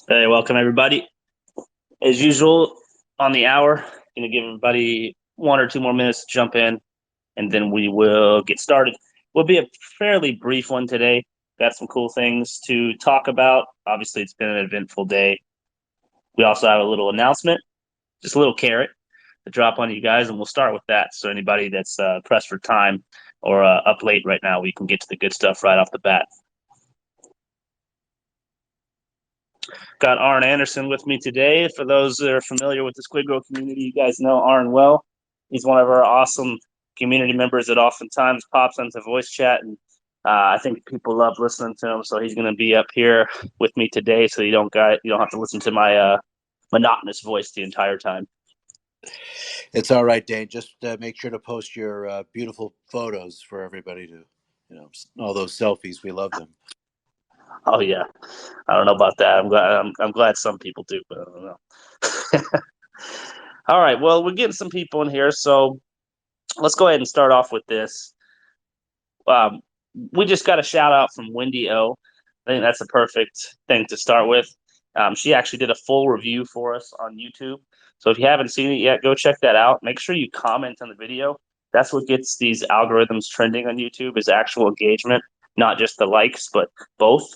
Hey, welcome everybody. As usual, on the hour, gonna give everybody 1 or 2 more minutes to jump in, and then we will get started. Will be a fairly brief one today. Got some cool things to talk about. Obviously, it's been an eventful day. We also have a little announcement, just a little carrot to drop on you guys, and we'll start with that. So anybody that's pressed for time or up late right now, we can get to the good stuff right off the bat. Got Arn Anderson with me today. For those that are familiar with the SquidGrow community, you guys know Arn well. He's one of our awesome community members that oftentimes pops into voice chat, and I think people love listening to him. So he's going to be up here with me today, so you don't have to listen to my monotonous voice the entire time. It's all right, Dane. Just make sure to post your beautiful photos for everybody to, all those selfies. We love them. Oh yeah, I don't know about that. I'm glad some people do, but I don't know. All right, well, we're getting some people in here, so let's go ahead and start off with this. Um, we just got a shout out from Wendy O. I think that's a perfect thing to start with. She actually did a full review for us on YouTube. So if you haven't seen it yet, go check that out. Make sure you comment on the video. That's what gets these algorithms trending on YouTube is actual engagement, not just the likes, but both.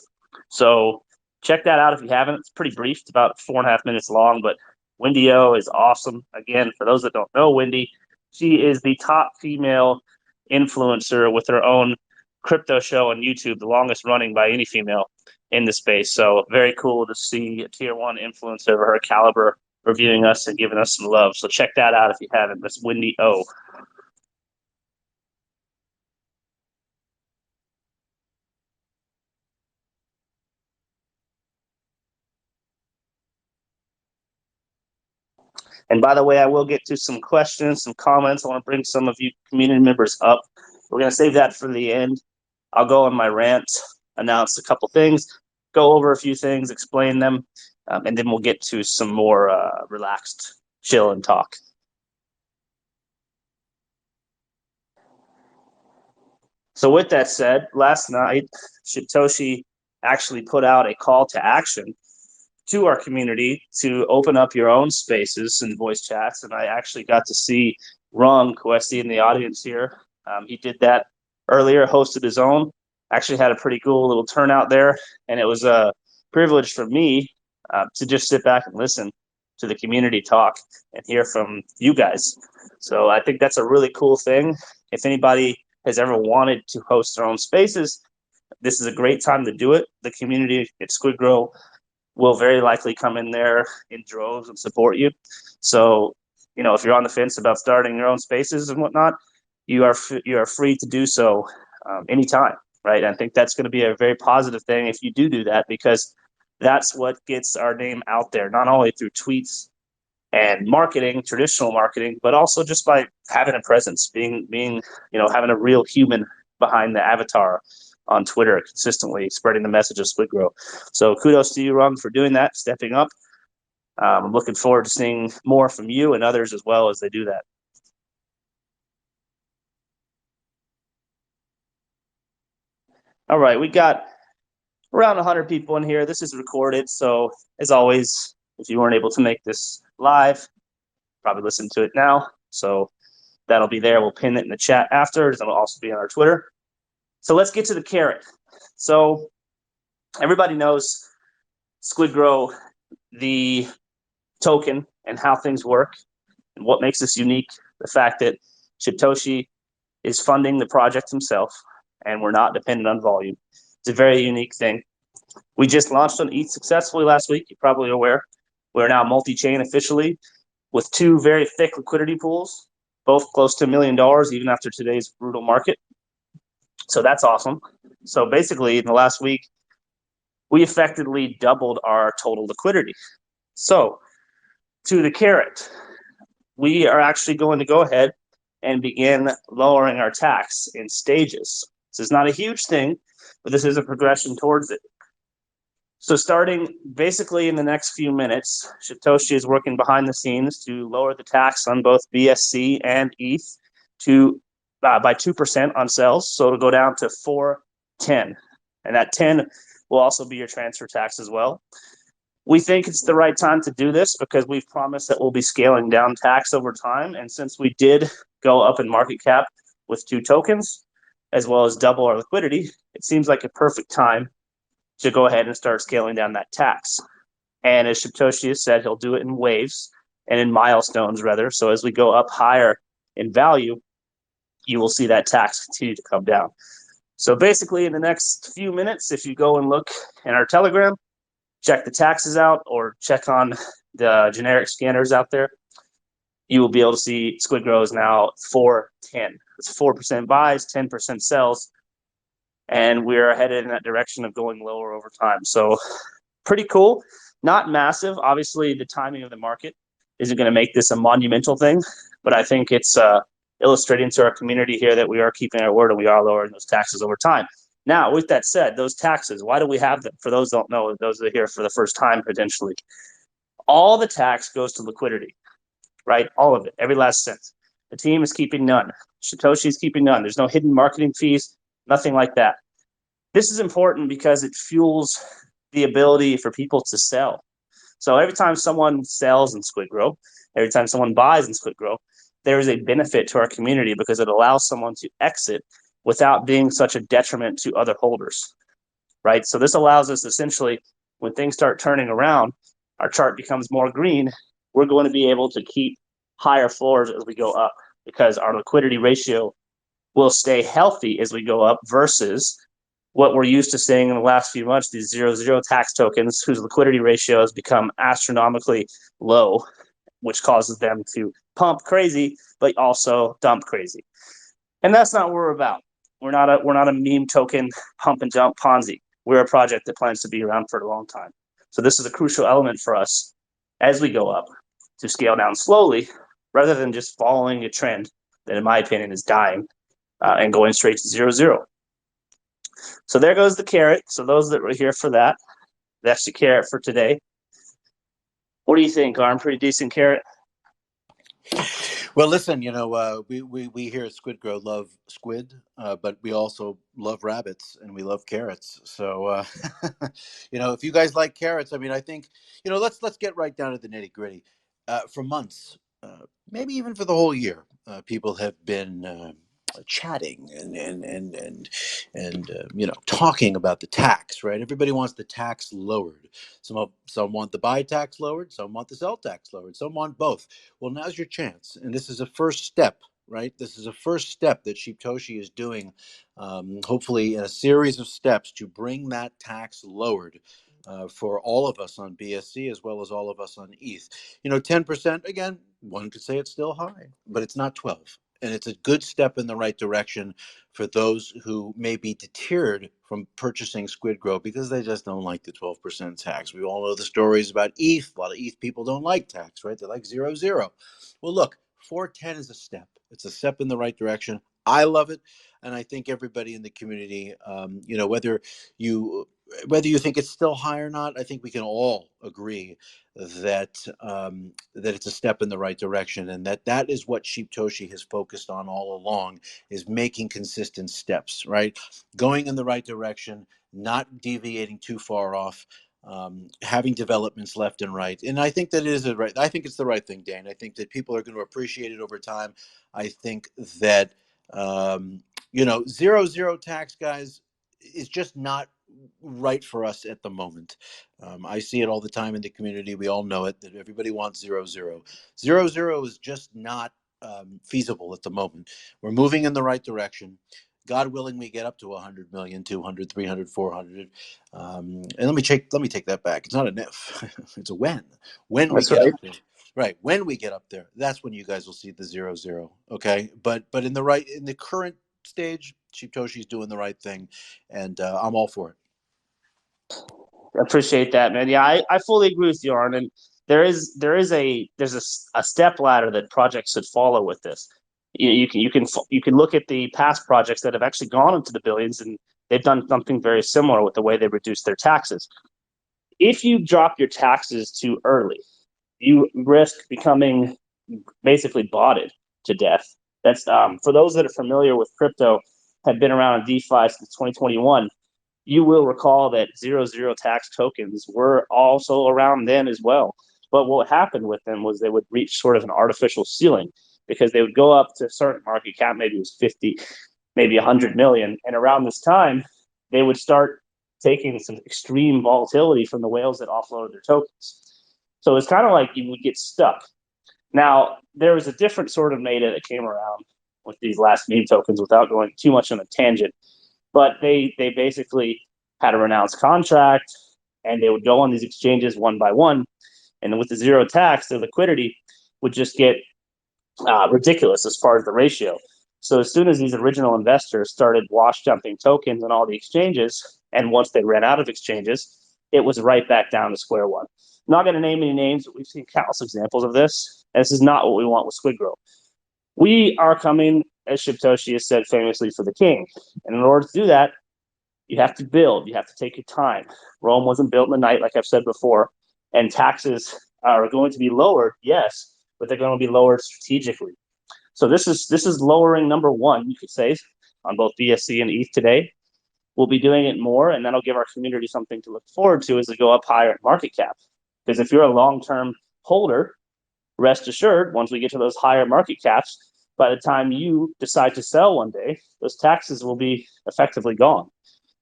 So check that out if you haven't. It's pretty brief. It's about 4.5 minutes long, but Wendy O is awesome. Again, for those that don't know Wendy, she is the top female influencer with her own crypto show on YouTube, the longest running by any female in the space. So very cool to see a tier one influencer of her caliber reviewing us and giving us some love. So check that out if you haven't. That's Wendy O. And by the way, I will get to some questions, some comments. I want to bring some of you community members up. We're going to save that for the end. I'll go on my rant, announce a couple things, go over a few things, explain them, and then we'll get to some more relaxed chill and talk. So with that said, last night, Shitoshi actually put out a call to action to our community to open up your own spaces and voice chats. And I actually got to see Rung, who I see in the audience here. He did that earlier, hosted his own. Actually had a pretty cool little turnout there. And it was a privilege for me to just sit back and listen to the community talk and hear from you guys. So I think that's a really cool thing. If anybody has ever wanted to host their own spaces, this is a great time to do it. The community at SquidGrow will very likely come in there in droves and support you. So, if you're on the fence about starting your own spaces and whatnot, you are free to do so anytime, right? And I think that's going to be a very positive thing if you do that, because that's what gets our name out there, not only through tweets and marketing, traditional marketing, but also just by having a presence, being having a real human behind the avatar on Twitter, consistently spreading the message of SquidGrow. So kudos to you, Rung, for doing that, stepping up. I'm looking forward to seeing more from you and others as well as they do that. All right, we got around 100 people in here. This is recorded, so as always, if you weren't able to make this live, probably listen to it now. So that'll be there. We'll pin it in the chat after. It'll also be on our Twitter. So let's get to the carrot. So everybody knows SquidGrow, the token, and how things work, and what makes this unique. The fact that Shitoshi is funding the project himself, and we're not dependent on volume. It's a very unique thing. We just launched on ETH successfully last week. You're probably aware. We're now multi-chain officially with two very thick liquidity pools, both close to $1 million, even after today's brutal market. So that's awesome. So basically, in the last week, we effectively doubled our total liquidity. So to the carrot, we are actually going to go ahead and begin lowering our tax in stages. This is not a huge thing, but this is a progression towards it. So starting basically in the next few minutes, Satoshi is working behind the scenes to lower the tax on both BSC and ETH to by 2% on sales. So it'll go down to 410. And that 10 will also be your transfer tax as well. We think it's the right time to do this because we've promised that we'll be scaling down tax over time. And since we did go up in market cap with 2 tokens, as well as double our liquidity, it seems like a perfect time to go ahead and start scaling down that tax. And as Satoshi has said, he'll do it in waves and in milestones, rather. So as we go up higher in value, you will see that tax continue to come down. So basically, in the next few minutes, if you go and look in our Telegram, check the taxes out or check on the generic scanners out there, you will be able to see SquidGrow is now 410. It's 4% buys, 10% sells, and we're headed in that direction of going lower over time. So pretty cool. Not massive. Obviously, the timing of the market isn't going to make this a monumental thing, but I think it's illustrating to our community here that we are keeping our word and we are lowering those taxes over time. Now, with that said, those taxes, why do we have them? For those who don't know, those that are here for the first time potentially, all the tax goes to liquidity, right? All of it, every last cent. The team is keeping none. Satoshi's keeping none. There's no hidden marketing fees, nothing like that. This is important because it fuels the ability for people to sell. So every time someone sells in SquidGrow, every time someone buys in SquidGrow, there is a benefit to our community because it allows someone to exit without being such a detriment to other holders, right? So this allows us essentially, when things start turning around, our chart becomes more green, we're going to be able to keep higher floors as we go up because our liquidity ratio will stay healthy as we go up versus what we're used to seeing in the last few months, these 0.0 tax tokens whose liquidity ratio has become astronomically low, which causes them to pump crazy, but also dump crazy. And that's not what we're about. We're not a meme token pump and dump Ponzi. We're a project that plans to be around for a long time. So this is a crucial element for us as we go up to scale down slowly rather than just following a trend that, in my opinion, is dying and going straight to 0.0. So there goes the carrot. So those that were here for that, that's the carrot for today. What do you think, Arm? Pretty decent carrot? Well, listen, we here at SquidGrow love squid, but we also love rabbits and we love carrots. So, if you guys like carrots, I mean, I think, let's get right down to the nitty gritty. For months, maybe even for the whole year, people have been chatting and talking about the tax, right? Everybody wants the tax lowered. Some want the buy tax lowered, some want the sell tax lowered, some want both. Well, now's your chance, and this is a first step, right? This is a first step that Shibtoshi is doing, hopefully in a series of steps to bring that tax lowered. For all of us on BSC as well as all of us on ETH. 10%, again, one could say it's still high, but it's not 12. And it's a good step in the right direction for those who may be deterred from purchasing SquidGrow because they just don't like the 12% tax. We all know the stories about ETH. A lot of ETH people don't like tax, right? They like 0.0. Well, look, 410 is a step. It's a step in the right direction. I love it. And I think everybody in the community, whether you think it's still high or not, I think we can all agree that that it's a step in the right direction, and that is what Shibtoshi has focused on all along, is making consistent steps, right? Going in the right direction, not deviating too far off, having developments left and right. And I think that is right. I think it's the right thing, Dan. I think that people are going to appreciate it over time. I think that 0.0 tax, guys, is just not right for us at the moment. I see it all the time in the community. We all know it, that everybody wants 0.0. 0.0 is just not feasible at the moment. We're moving in the right direction. God willing, we get up to 100 million, 200, 300, 400. And let me take that back. It's not an if, it's a when. When we That's get right. up there. Right. When we get up there, that's when you guys will see the 0.0. Okay. But in the current stage, Shibtoshi's doing the right thing, and I'm all for it. I appreciate that, man. Yeah, I fully agree with you, Arn. And there's a step ladder that projects should follow with this. You can look at the past projects that have actually gone into the billions, and they've done something very similar with the way they reduce their taxes. If you drop your taxes too early, you risk becoming basically botted to death. That's for those that are familiar with crypto, have been around in DeFi since 2021. you will recall that zero tax tokens were also around then as well. But what happened with them was they would reach sort of an artificial ceiling because they would go up to a certain market cap, maybe it was 50, maybe 100 million. And around this time, they would start taking some extreme volatility from the whales that offloaded their tokens. So it's kind of like you would get stuck. Now, there was a different sort of meta that came around with these last meme tokens without going too much on a tangent. But they basically had a renounced contract and they would go on these exchanges one by one. And with the zero tax, the liquidity would just get ridiculous as far as the ratio. So as soon as these original investors started wash dumping tokens on all the exchanges, and once they ran out of exchanges, it was right back down to square one. I'm not going to name any names, but we've seen countless examples of this. And this is not what we want with SquidGrow. We are coming, as Shibtoshi has said famously, for the king. And in order to do that, you have to build. You have to take your time. Rome wasn't built in a night, like I've said before. And taxes are going to be lowered, yes, but they're going to be lowered strategically. So this is lowering number one, you could say, on both BSC and ETH today. We'll be doing it more, and that'll give our community something to look forward to as they go up higher in market cap. Because if you're a long-term holder, rest assured, once we get to those higher market caps, by the time you decide to sell one day, those taxes will be effectively gone.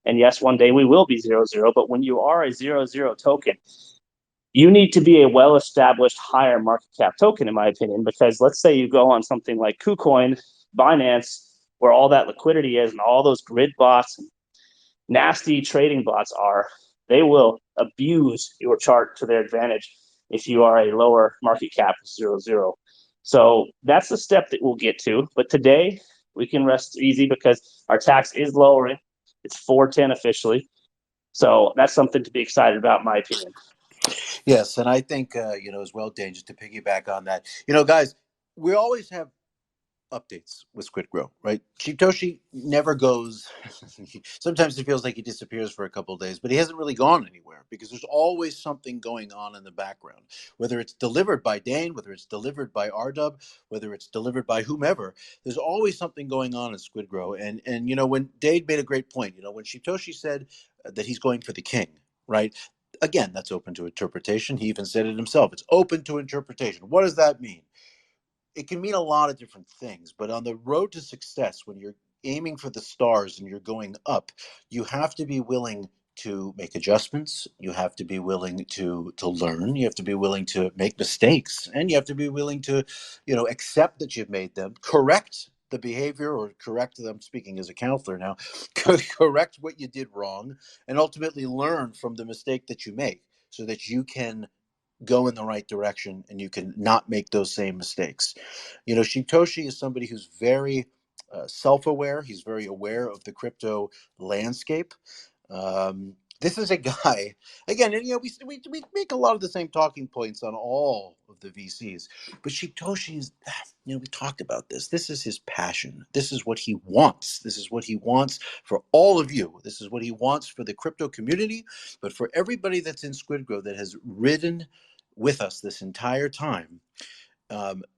And yes, one day we will be 0-0, but when you are a 0-0 token, you need to be a well-established higher market cap token, in my opinion, because let's say you go on something like KuCoin, Binance, where all that liquidity is and all those grid bots and nasty trading bots are, they will abuse your chart to their advantage if you are a lower market cap 0-0. So that's the step that we'll get to. But today we can rest easy because our tax is lowering. It's 410 officially. So that's something to be excited about, in my opinion. Yes, and I think as well, Dane, just to piggyback on that, guys, we always have updates with SquidGrow, right? Shitoshi never goes. Sometimes it feels like he disappears for a couple of days, but he hasn't really gone anywhere because there's always something going on in the background. Whether it's delivered by Dane, whether it's delivered by RDub, whether it's delivered by whomever, there's always something going on in SquidGrow. And when Dane made a great point, when Shitoshi said that he's going for the king, right? Again, that's open to interpretation. He even said it himself. It's open to interpretation. What does that mean? It can mean a lot of different things, but on the road to success, when you're aiming for the stars and you're going up, you have to be willing to make adjustments. You have to be willing to learn. You have to be willing to make mistakes, and you have to be willing to, accept that you've made them, correct the behavior, or correct, I'm speaking as a counselor now, correct what you did wrong, and ultimately learn from the mistake that you make so that you can go in the right direction and you can not make those same mistakes. Shitoshi is somebody who's very self-aware. He's very aware of the crypto landscape. This is a guy, again, and we make a lot of the same talking points on all of the VCs, but Shitoshi is, we talked about this. This is his passion. This is what he wants. This is what he wants for all of you. This is what he wants for the crypto community, but for everybody that's in SquidGrow that has ridden with us this entire time.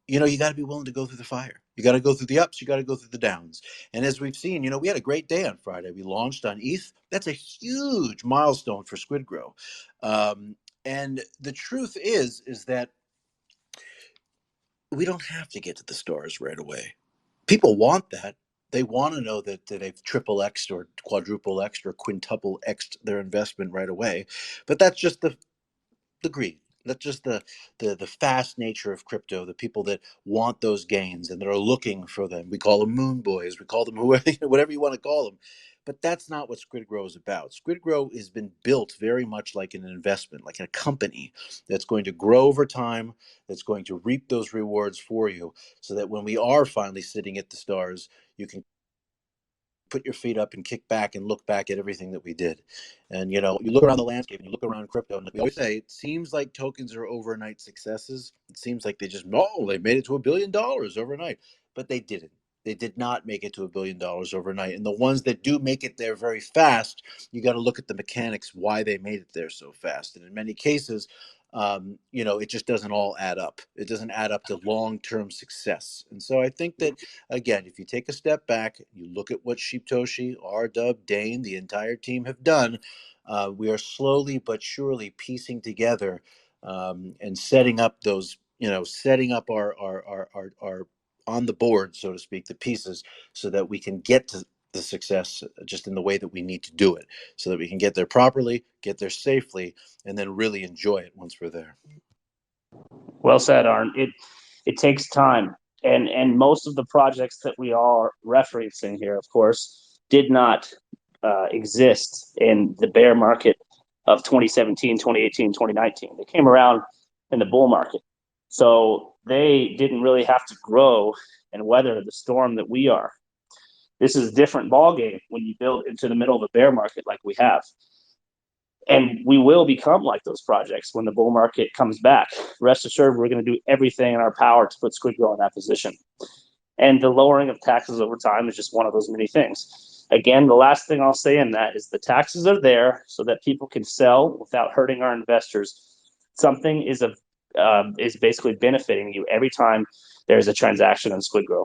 You got to be willing to go through the fire. You got to go through the ups. You got to go through the downs. And as we've seen, we had a great day on Friday. We launched on ETH. That's a huge milestone for SquidGrow. And the truth is that we don't have to get to the stars right away. People want that. They want to know that they've triple X'd or quadruple X'd or quintuple X'd their investment right away. But that's just the greed. That's just the fast nature of crypto. The people that want those gains and that are looking for them. We call them moon boys. We call them whatever you want to call them. But that's not what SquidGrow is about. SquidGrow has been built very much like an investment, like a company that's going to grow over time, that's going to reap those rewards for you, so that when we are finally sitting at the stars, you can put your feet up and kick back and look back at everything that we did. And you look around the landscape and you look around crypto, and like we always say, it seems like tokens are overnight successes. It seems like they made it to $1 billion overnight, but they didn't. They did not make it to $1 billion overnight. And the ones that do make it there very fast, you got to look at the mechanics why they made it there so fast. And in many cases, it just doesn't all add up. It doesn't add up to long-term success. And so I think that, again, if you take a step back, you look at what Sheeptoshi, R-Dub, Dane, the entire team have done, we are slowly but surely piecing together and setting up those, setting up our on the board, so to speak, the pieces so that we can get to the success just in the way that we need to do it, so that we can get there properly, get there safely, and then really enjoy it once we're there. Well said, Arn. It takes time, and most of the projects that we are referencing here, of course, did not exist in the bear market of 2017, 2018, 2019. They came around in the bull market, so they didn't really have to grow and weather the storm that we are. This is a different ballgame when you build into the middle of a bear market like we have. And we will become like those projects when the bull market comes back. Rest assured, we're going to do everything in our power to put SquidGrow in that position. And the lowering of taxes over time is just one of those many things. Again, the last thing I'll say in that is the taxes are there so that people can sell without hurting our investors. Something is basically benefiting you every time there's a transaction on SquidGrow.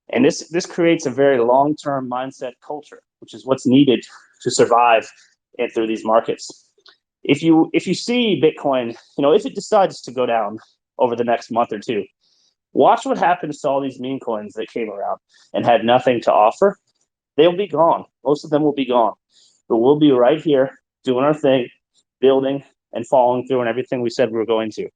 And this creates a very long-term mindset culture, which is what's needed to survive and through these markets. If you see Bitcoin, if it decides to go down over the next month or two, watch what happens to all these meme coins that came around and had nothing to offer. They'll be gone. Most of them will be gone. But we'll be right here doing our thing, building and following through on everything we said we were going to.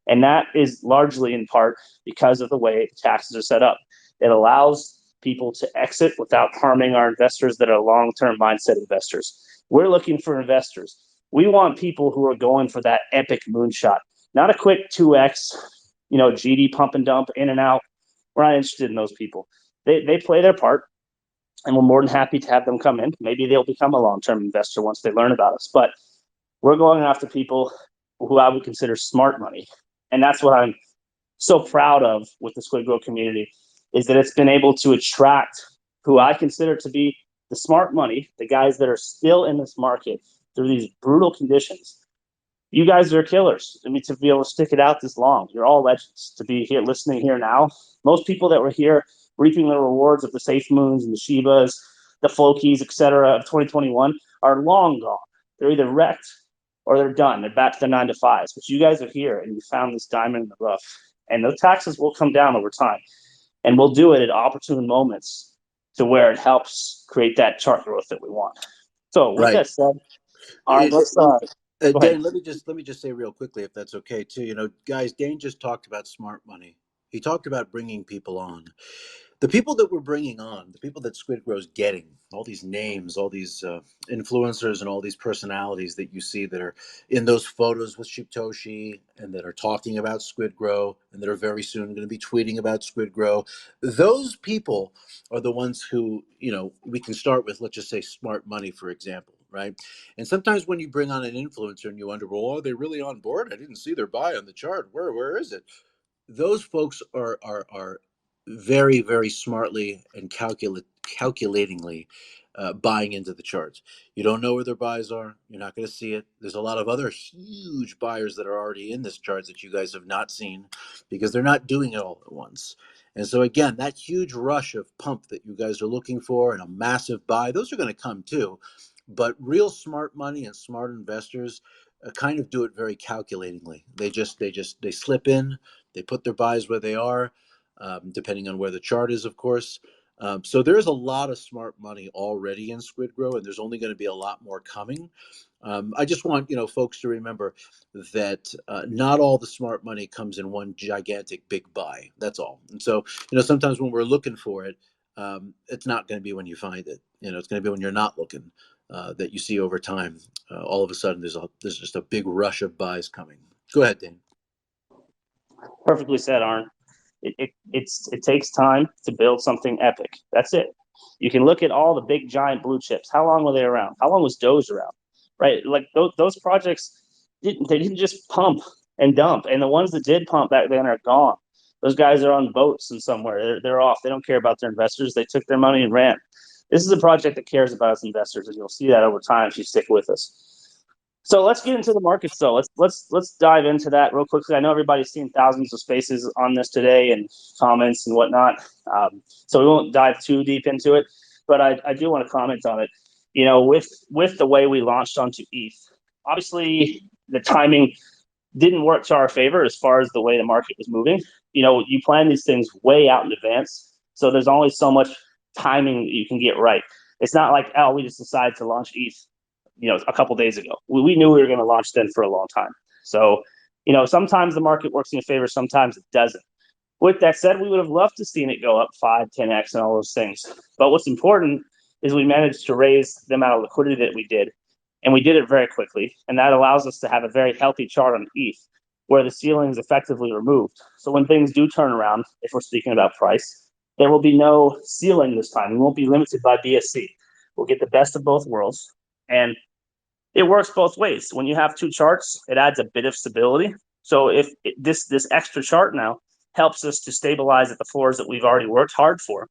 And that is largely in part because of the way the taxes are set up. It allows people to exit without harming our investors that are long-term mindset investors. We're looking for investors. We want people who are going for that epic moonshot, not a quick 2x, GD pump and dump in and out. We're not interested in those people. They play their part, and we're more than happy to have them come in. Maybe they'll become a long-term investor once they learn about us. But we're going after people who I would consider smart money. And that's what I'm so proud of with the SquidGrow community, is that it's been able to attract who I consider to be the smart money, the guys that are still in this market through these brutal conditions. You guys are killers. I mean, to be able to stick it out this long, you're all legends. To be here, listening here now, most people that were here reaping the rewards of the Safe Moons and the Shibas, the Flokies, etc. of 2021 are long gone. They're either wrecked or they're done. They're back to their 9 to 5s. But you guys are here, and you found this diamond in the rough. And those taxes will come down over time. And we'll do it at opportune moments to where it helps create that chart growth that we want. So with that said, let's go ahead. Dane, let me just say real quickly, if that's okay too. Guys, Dane just talked about smart money. He talked about bringing people on. The people that we're bringing on, the people that SquidGrow's getting, all these names, all these influencers, and all these personalities that you see that are in those photos with Shiptoshi and that are talking about SquidGrow and that are very soon going to be tweeting about SquidGrow. Those people are the ones who, we can start with, let's just say smart money, for example, right? And sometimes when you bring on an influencer and you wonder, well, are they really on board? I didn't see their buy on the chart. Where is it? Those folks are very, very smartly and calculatingly buying into the charts. You don't know where their buys are. You're not going to see it. There's a lot of other huge buyers that are already in this chart that you guys have not seen because they're not doing it all at once. And so again, that huge rush of pump that you guys are looking for and a massive buy, those are going to come too. But real smart money and smart investors kind of do it very calculatingly. They slip in, they put their buys where they are, depending on where the chart is, of course. So there's a lot of smart money already in SquidGrow, and there's only going to be a lot more coming. I just want folks to remember that not all the smart money comes in one gigantic big buy. That's all. And so sometimes when we're looking for it, it's not going to be when you find it. It's going to be when you're not looking that you see over time. All of a sudden, there's just a big rush of buys coming. Go ahead, Dane. Perfectly said, Arn. It takes time to build something epic. That's it. You can look at all the big giant blue chips. How long were they around? How long was Doge around? Right? Like those projects didn't just pump and dump. And the ones that did pump back then are gone. Those guys are on boats and somewhere. They're off. They don't care about their investors. They took their money and ran. This is a project that cares about its investors, and you'll see that over time if you stick with us. So let's get into the markets though. Let's dive into that real quickly. I know everybody's seen thousands of spaces on this today and comments and whatnot. So we won't dive too deep into it, but I do want to comment on it. You know, with the way we launched onto ETH, obviously the timing didn't work to our favor as far as the way the market was moving. You know, you plan these things way out in advance, so there's only so much timing that you can get right. It's not like, oh, we just decided to launch ETH, you know, a couple days ago. We knew we were going to launch then for a long time. So, you know, sometimes the market works in your favor, sometimes it doesn't. With that said, we would have loved to seen it go up 5, 10x and all those things. But what's important is we managed to raise the amount of liquidity that we did, and we did it very quickly. And that allows us to have a very healthy chart on ETH where the ceiling is effectively removed. So when things do turn around, if we're speaking about price, there will be no ceiling this time. We won't be limited by BSC. We'll get the best of both worlds. And it works both ways. When you have two charts, it adds a bit of stability. So if this extra chart now helps us to stabilize at the floors that we've already worked hard for,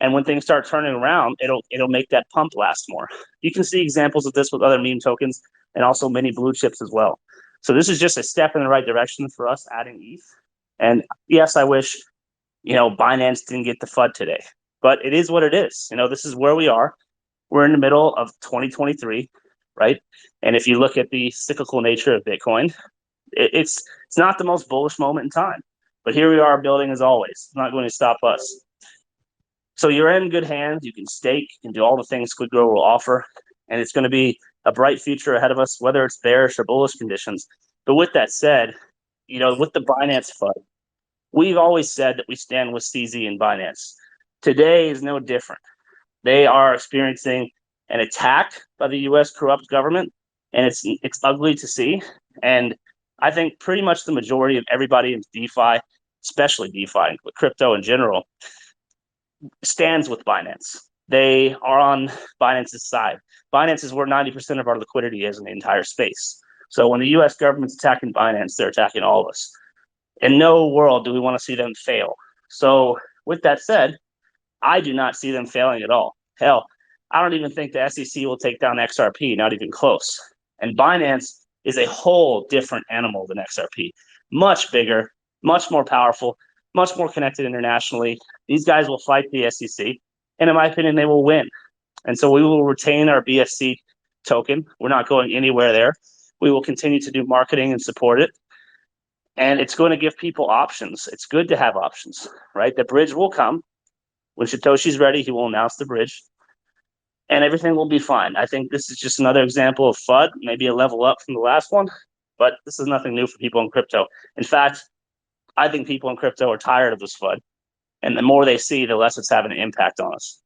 and when things start turning around, it'll make that pump last more. You can see examples of this with other meme tokens and also many blue chips as well. So this is just a step in the right direction for us adding ETH. And yes, I wish, you know, Binance didn't get the FUD today, but it is what it is. You know, this is where we are. We're in the middle of 2023, right? And if you look at the cyclical nature of Bitcoin, it's not the most bullish moment in time. But here we are building as always. It's not going to stop us. So you're in good hands. You can stake, you can do all the things SquidGrow will offer, and it's going to be a bright future ahead of us, whether it's bearish or bullish conditions. But with that said, you know, with the Binance FUD, we've always said that we stand with CZ and Binance. Today is no different. They are experiencing an attack by the U.S. corrupt government, and it's ugly to see. And I think pretty much the majority of everybody in DeFi, especially DeFi, but crypto in general, stands with Binance. They are on Binance's side. Binance is where 90% of our liquidity is in the entire space. So when the US government's attacking Binance, they're attacking all of us. In no world do we want to see them fail. So with that said, I do not see them failing at all. Hell, I don't even think the SEC will take down XRP, not even close. And Binance is a whole different animal than XRP. Much bigger, much more powerful, much more connected internationally. These guys will fight the SEC, and in my opinion, they will win. And so we will retain our BSC token. We're not going anywhere there. We will continue to do marketing and support it. And it's going to give people options. It's good to have options, right? The bridge will come. When Satoshi's ready, he will announce the bridge and everything will be fine. I think this is just another example of FUD, maybe a level up from the last one, but this is nothing new for people in crypto. In fact, I think people in crypto are tired of this FUD, and the more they see, the less it's having an impact on us.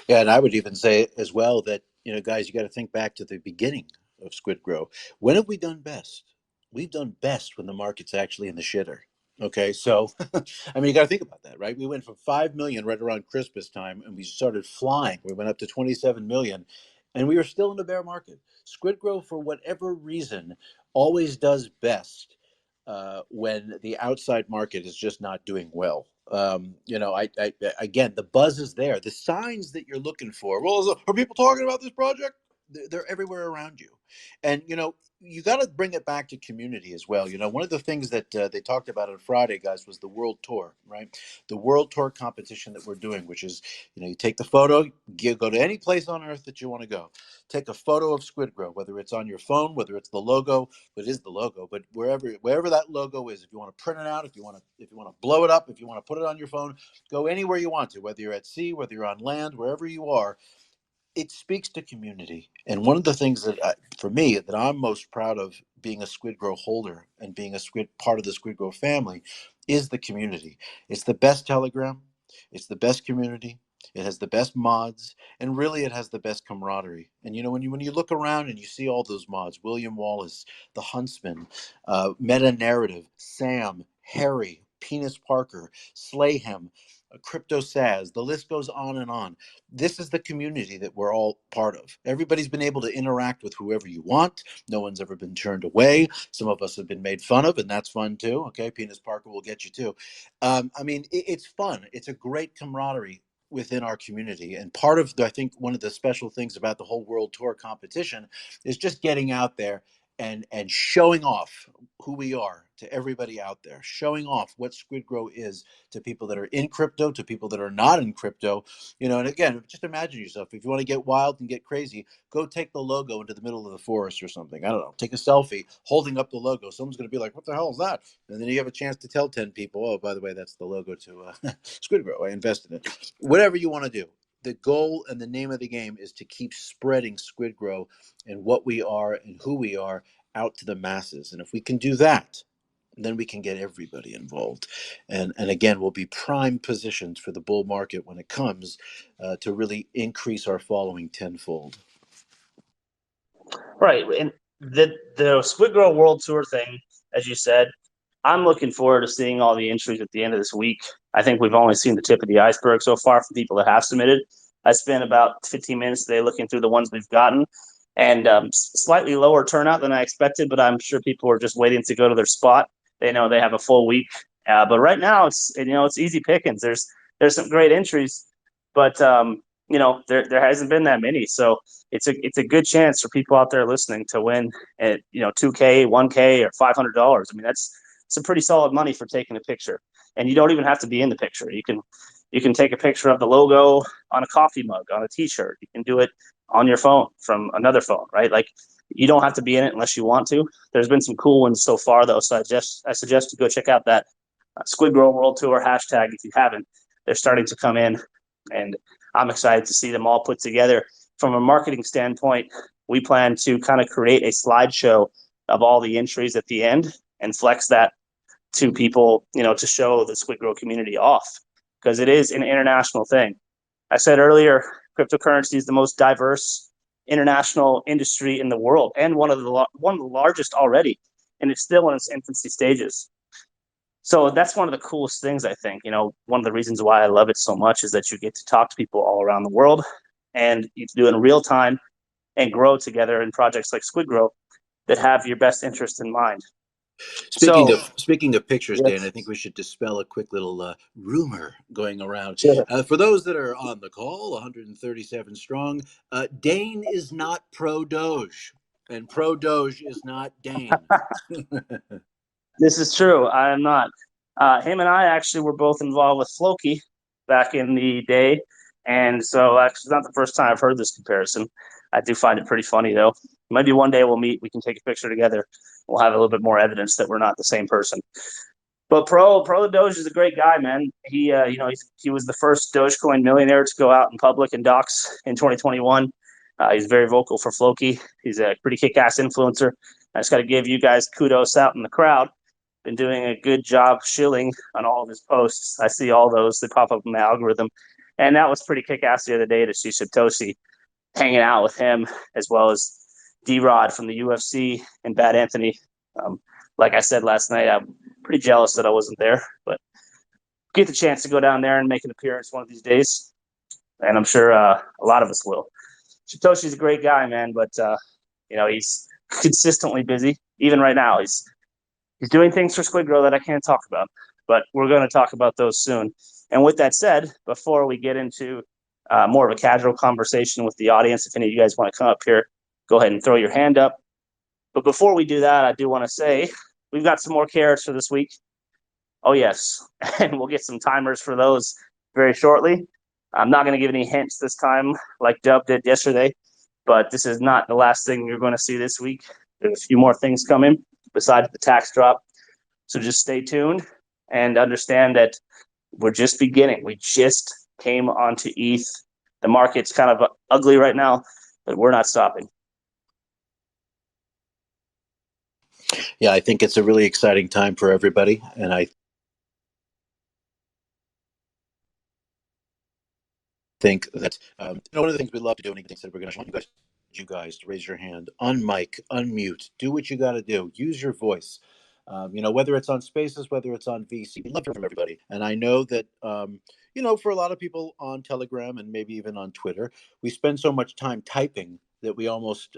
Yeah, and I would even say as well that, guys, you got to think back to the beginning of SquidGrow. When have we done best? We've done best when the market's actually in the shitter. Okay, so I mean, you got to think about that, right? We went from 5 million right around Christmas time, and we started flying. We went up to 27 million, and we were still in the bear market. SquidGrow, for whatever reason, always does best when the outside market is just not doing well. I again, the buzz is there. The signs that you're looking for. Well, are people talking about this project? They're everywhere around you, and you got to bring it back to community as well. One of the things that they talked about on Friday, guys, was the World Tour, right? The World Tour competition that we're doing, which is, you take the photo, go to any place on earth that you want to go. Take a photo of SquidGrow, whether it's on your phone, whether it's the logo. It is the logo, but wherever that logo is, if you want to print it out, if you want to blow it up, if you want to put it on your phone, go anywhere you want to, whether you're at sea, whether you're on land, wherever you are. It speaks to community. And one of the things for me, that I'm most proud of being a SquidGrow holder and being part of the SquidGrow family is the community. It's the best Telegram. It's the best community. It has the best mods, and really, it has the best camaraderie. And when you look around and you see all those mods, William Wallace, the Huntsman, Meta Narrative, Sam, Harry, Penis Parker, Slayhem, Crypto Saz, the list goes on and on. This is the community that we're all part of. Everybody's been able to interact with whoever you want. No one's ever been turned away. Some of us have been made fun of, and that's fun too. Okay, Penis Parker will get you too. I mean, it's fun. It's a great camaraderie. within our community. And part of, I think, one of the special things about the whole World Tour competition is just getting out there and showing off who we are to everybody out there, showing off what SquidGrow is to people that are in crypto, to people that are not in crypto. And again, just imagine yourself, if you want to get wild and get crazy, go take the logo into the middle of the forest or something. I don't know, take a selfie holding up the logo. Someone's going to be like, what the hell is that? And then you have a chance to tell 10 people, oh, by the way, that's the logo to SquidGrow. I invested in it. Whatever you want to do. The goal and the name of the game is to keep spreading SquidGrow and what we are and who we are out to the masses. And if we can do that, then we can get everybody involved. And again, we'll be prime positioned for the bull market when it comes to really increase our following tenfold. Right. And the SquidGrow World Tour thing, as you said, I'm looking forward to seeing all the entries at the end of this week. I think we've only seen the tip of the iceberg so far from people that have submitted. I spent about 15 minutes today looking through the ones we've gotten, and slightly lower turnout than I expected, but I'm sure people are just waiting to go to their spot. They know they have a full week. But right now, it's easy pickings. There's some great entries, but there hasn't been that many. So it's a good chance for people out there listening to win at 2K, 1K, or $500. I mean, that's some pretty solid money for taking a picture. And you don't even have to be in the picture. You can take a picture of the logo on a coffee mug, on a T-shirt. You can do it on your phone from another phone, right? Like, you don't have to be in it unless you want to. There's been some cool ones so far, though. So I suggest you go check out that SquidGrow World Tour hashtag if you haven't. They're starting to come in, and I'm excited to see them all put together. From a marketing standpoint, we plan to kind of create a slideshow of all the entries at the end and flex that to people, to show the SquidGrow community off, because it is an international thing. I said earlier, cryptocurrency is the most diverse international industry in the world, and one of the largest already, and it's still in its infancy stages. So that's one of the coolest things, I think. One of the reasons why I love it so much is that you get to talk to people all around the world, and you do it in real time and grow together in projects like SquidGrow that have your best interest in mind. Speaking of pictures, Yeah, Dan, I think we should dispel a quick little rumor going around. sure. For those that are on the call, 137 strong, Dane is not pro Doge, and pro Doge is not Dane. This is true. I am not. Him and I actually were both involved with Floki back in the day, and so actually, it's not the first time I've heard this comparison. I do find it pretty funny, though. Maybe one day we'll meet. We can take a picture together. We'll have a little bit more evidence that we're not the same person. But Pro the Doge is a great guy, man. He was the first Dogecoin millionaire to go out in public and docs in 2021. He's very vocal for Floki. He's a pretty kick-ass influencer. I just got to give you guys kudos out in the crowd. Been doing a good job shilling on all of his posts. I see all those. They pop up in my algorithm. And that was pretty kick-ass the other day to see Satoshi hanging out with him, as well as D-Rod from the UFC and Bad Anthony. Like I said last night, I'm pretty jealous that I wasn't there, but get the chance to go down there and make an appearance one of these days. And I'm sure a lot of us will. Satoshi's a great guy, man, but he's consistently busy. Even right now, he's doing things for SquidGrow that I can't talk about, but we're going to talk about those soon. And with that said, before we get into more of a casual conversation with the audience, if any of you guys want to come up here, go ahead and throw your hand up. But before we do that, I do want to say we've got some more carrots for this week. Oh, yes. And we'll get some timers for those very shortly. I'm not going to give any hints this time like Dub did yesterday, but this is not the last thing you're going to see this week. There's a few more things coming besides the tax drop. So just stay tuned and understand that we're just beginning. We just came onto ETH. The market's kind of ugly right now, but we're not stopping. Yeah, I think it's a really exciting time for everybody, and I think that one of the things we love to do, and he said we're going to want you guys to raise your hand, unmic, unmute, do what you got to do, use your voice. Whether it's on Spaces, whether it's on VC, we love to hear from everybody. And I know that for a lot of people on Telegram and maybe even on Twitter, we spend so much time typing that we almost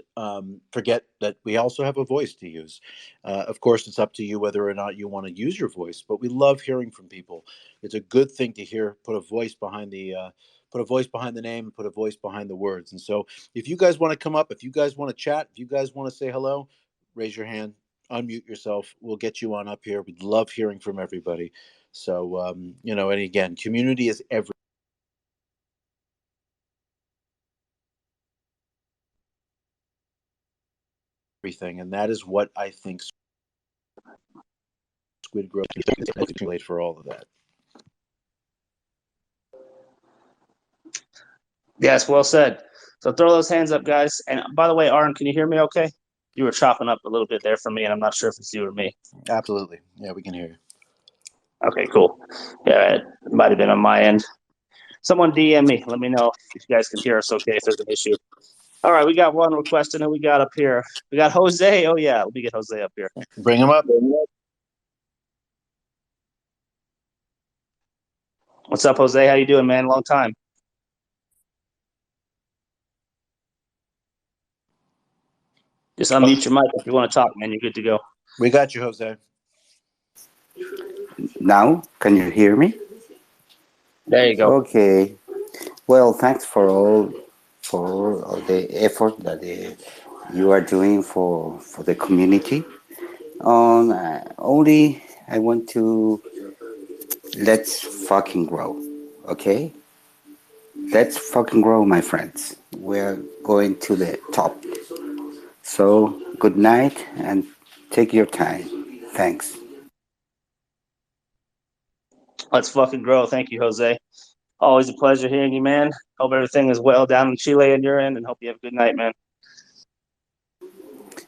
forget that we also have a voice to use. Of course, it's up to you whether or not you want to use your voice, but we love hearing from people. It's a good thing to hear, put a voice behind the put a voice behind the name and put a voice behind the words. And so if you guys want to come up, if you guys want to chat, if you guys want to say hello, raise your hand, unmute yourself. We'll get you on up here. We'd love hearing from everybody. So, and again, community is everything. And that is what I think SquidGrow is for all of that. Yes, well said. So throw those hands up, guys. And by the way, Arn, can you hear me okay? You were chopping up a little bit there for me, and I'm not sure if it's you or me. Absolutely. Yeah, we can hear you. Okay, cool. Yeah, it might have been on my end. Someone DM me. Let me know if you guys can hear us okay, if there's an issue. All right, we got one request, and then we got up here. We got Jose. Oh, yeah, let me get Jose up here. Bring him up. What's up, Jose? How you doing, man? Long time. Just unmute your mic if you want to talk, man. You're good to go. We got you, Jose. Now, can you hear me? There you go. Okay. Well, thanks for all the effort that you are doing for the community. Only I want to let's fucking grow, okay? Let's fucking grow, my friends. We're going to the top. So good night and take your time. Thanks. Let's fucking grow. Thank you, Jose. Always a pleasure hearing you, man. Hope everything is well down in Chile and your end, and hope you have a good night, man.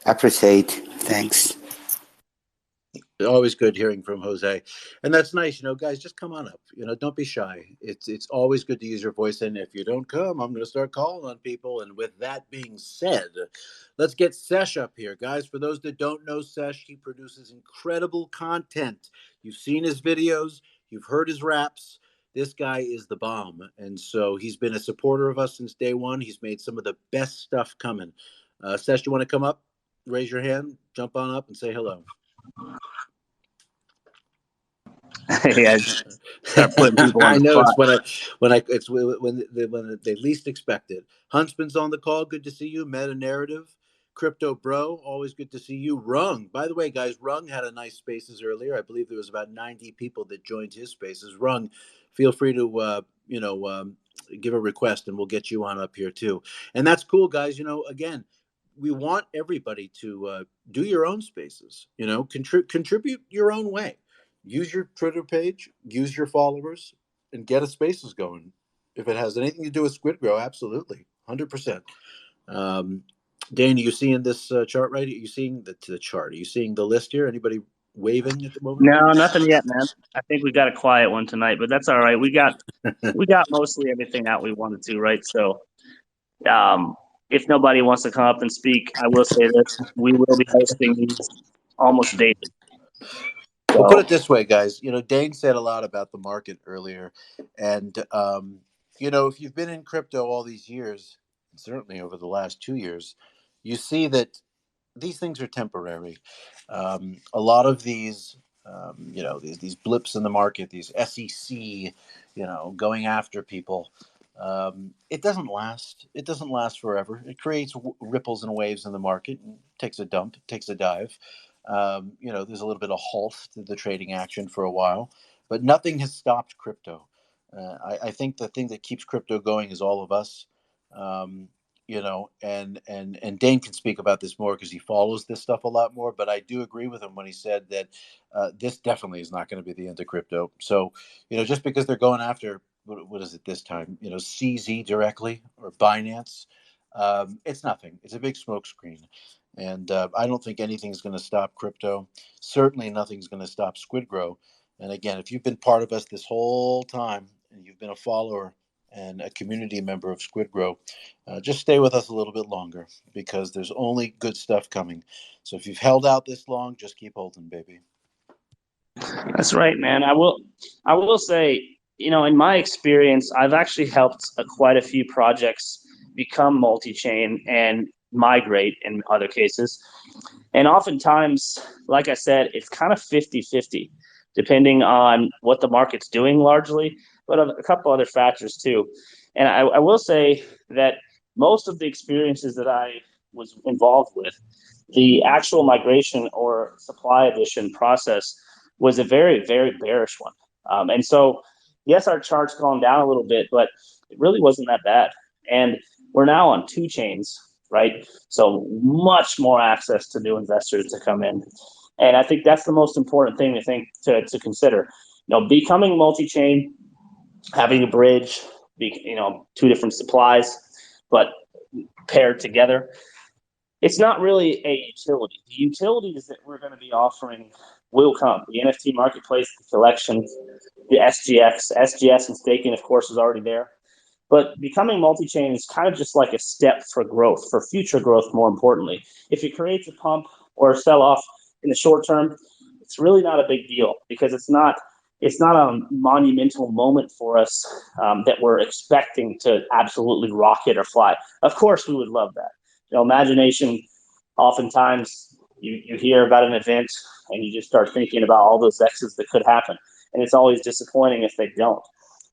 Appreciate. Thanks. Always good hearing from Jose, and that's nice. Guys, just come on up. Don't be shy. It's always good to use your voice. And if you don't come, I'm going to start calling on people. And with that being said, let's get Sesh up here, guys. For those that don't know Sesh, he produces incredible content. You've seen his videos, you've heard his raps. This guy is the bomb, and so he's been a supporter of us since day one. He's made some of the best stuff coming. Sesh, you want to come up? Raise your hand, jump on up, and say hello. Yeah, start putting people on I the know spot. it's when they least expect it. Huntsman's on the call. Good to see you. Meta Narrative, Crypto Bro, always good to see you. Rung, by the way, guys, Rung had a nice spaces earlier. I believe there was about 90 people that joined his spaces. Rung, feel free to give a request and we'll get you on up here too. And that's cool, guys. Again, we want everybody to do your own spaces. Contribute your own way. Use your Twitter page, use your followers, and get a spaces going. If it has anything to do with SquidGrow, absolutely, 100%. Dane, are you seeing this chart right? Are you seeing the chart? Are you seeing the list here? Anybody waving at the moment? No, nothing yet, man. I think we got a quiet one tonight, but that's all right. We got mostly everything out we wanted to, right? So, if nobody wants to come up and speak, I will say this: we will be hosting these almost daily. Well, put it this way, guys. Dane said a lot about the market earlier, and if you've been in crypto all these years, and certainly over the last 2 years, you see that these things are temporary. A lot of these, these blips in the market, these SEC, going after people. It doesn't last. It doesn't last forever. It creates ripples and waves in the market, and takes a dump, takes a dive. There's a little bit of halt to the trading action for a while, but nothing has stopped crypto. I think the thing that keeps crypto going is all of us. And Dane can speak about this more because he follows this stuff a lot more. But I do agree with him when he said that this definitely is not going to be the end of crypto. So, just because they're going after what is it this time? CZ directly or Binance, it's nothing. It's a big smokescreen. And I don't think anything's going to stop crypto. Certainly nothing's going to stop SquidGrow. And again, if you've been part of us this whole time and you've been a follower and a community member of SquidGrow, just stay with us a little bit longer because there's only good stuff coming. So if you've held out this long, just keep holding, baby. That's right, man. I will say, in my experience, I've actually helped quite a few projects become multi-chain and migrate in other cases. And oftentimes, like I said, it's kind of 50-50, depending on what the market's doing largely, but a couple other factors too. And I will say that most of the experiences that I was involved with, the actual migration or supply addition process was a very, very bearish one. And so, yes, our chart's gone down a little bit, but it really wasn't that bad. And we're now on two chains, right? So much more access to new investors to come in. And I think that's the most important thing to consider. Becoming multi-chain, having a bridge, two different supplies, but paired together. It's not really a utility. The utilities that we're going to be offering will come. The NFT marketplace, the collection, the SGS and staking, of course, is already there. But becoming multi-chain is kind of just like a step for growth, for future growth, more importantly. If it creates a pump or a sell-off in the short term, it's really not a big deal because it's not a monumental moment for us that we're expecting to absolutely rocket or fly. Of course, we would love that. Imagination, oftentimes you hear about an event and you just start thinking about all those X's that could happen. And it's always disappointing if they don't.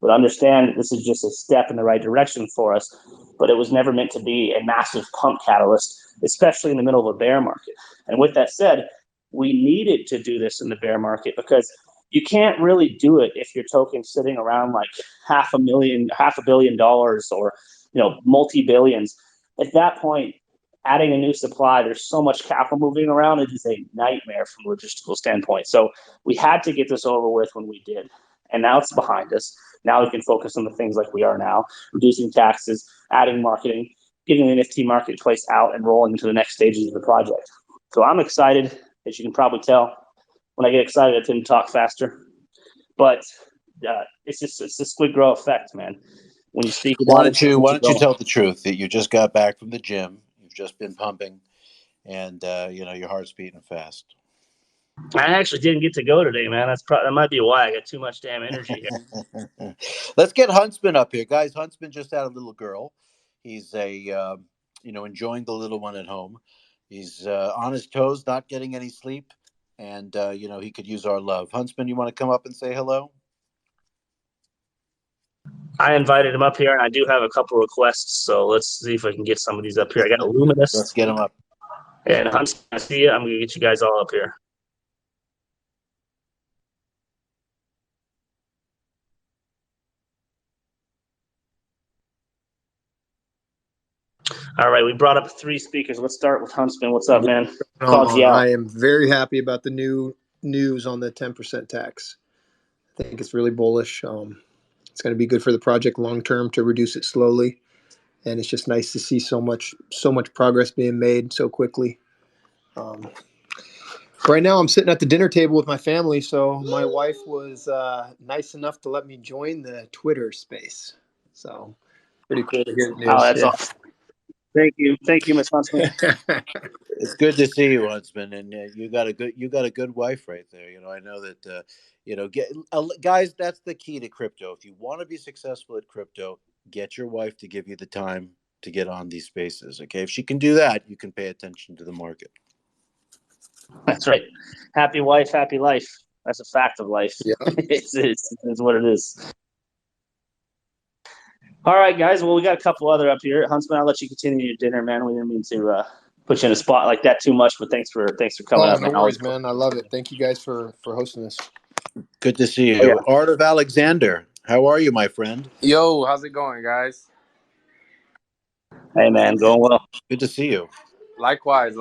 But understand that this is just a step in the right direction for us, but it was never meant to be a massive pump catalyst, especially in the middle of a bear market. And with that said, we needed to do this in the bear market because you can't really do it if your token's sitting around like $500 million, or multi-billions. At that point, adding a new supply, there's so much capital moving around, it is a nightmare from a logistical standpoint. So we had to get this over with when we did. And now it's behind us. Now we can focus on the things like we are now, reducing taxes, adding marketing, getting the NFT marketplace out and rolling into the next stages of the project. So I'm excited, as you can probably tell. When I get excited, I tend to talk faster. But it's the SquidGrow effect, man. When you speak Why about it, don't you tell the truth that you just got back from the gym, you've just been pumping, and your heart's beating fast. I actually didn't get to go today, man. That might be why I got too much damn energy here. Let's get Huntsman up here, guys. Huntsman just had a little girl. He's enjoying the little one at home. He's on his toes, not getting any sleep, and he could use our love. Huntsman, you want to come up and say hello? I invited him up here, and I do have a couple requests, so let's see if I can get some of these up here. I got Luminous. Let's get him up. And Huntsman, I see you. I'm going to get you guys all up here. All right, we brought up 3 speakers. Let's start with Huntsman. What's up, man? I am very happy about the new news on the 10% tax. I think it's really bullish. It's going to be good for the project long term to reduce it slowly, and it's just nice to see so much progress being made so quickly. Right now, I'm sitting at the dinner table with my family, so my wife was nice enough to let me join the Twitter space. So pretty cool to hear the news. Oh, that's awesome. Thank you, Ms. Huntsman. It's good to see you, Huntsman, and you got a good wife right there. I know that guys, that's the key to crypto. If you want to be successful at crypto, get your wife to give you the time to get on these spaces. Okay, if she can do that, you can pay attention to the market. That's right. Happy wife, happy life. That's a fact of life. Yeah. it's what it is. All right, guys. Well, we got a couple other up here. Huntsman, I'll let you continue your dinner, man. We didn't mean to put you in a spot like that too much, but thanks for coming up. No worries, man. I love it. Thank you guys for hosting this. Good to see you. Oh, yeah. Art of Alexander, how are you, my friend? Yo, how's it going, guys? Hey, man, going well. Good to see you. Likewise.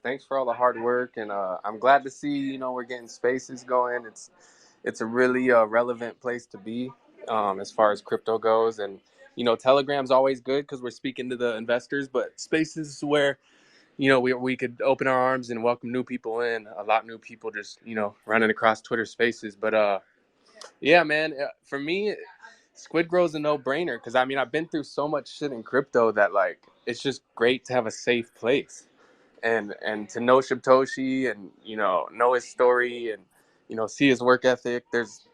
Thanks for all the hard work, and I'm glad to see we're getting spaces going. It's a really relevant place to be as far as crypto goes, and Telegram's always good because we're speaking to the investors, but spaces where we could open our arms and welcome new people in. A lot of new people just running across Twitter Spaces, but yeah, man, for me, SquidGrow's a no-brainer because I've been through so much shit in crypto that it's just great to have a safe place and to know Shibtoshi and know his story and see his work ethic. There's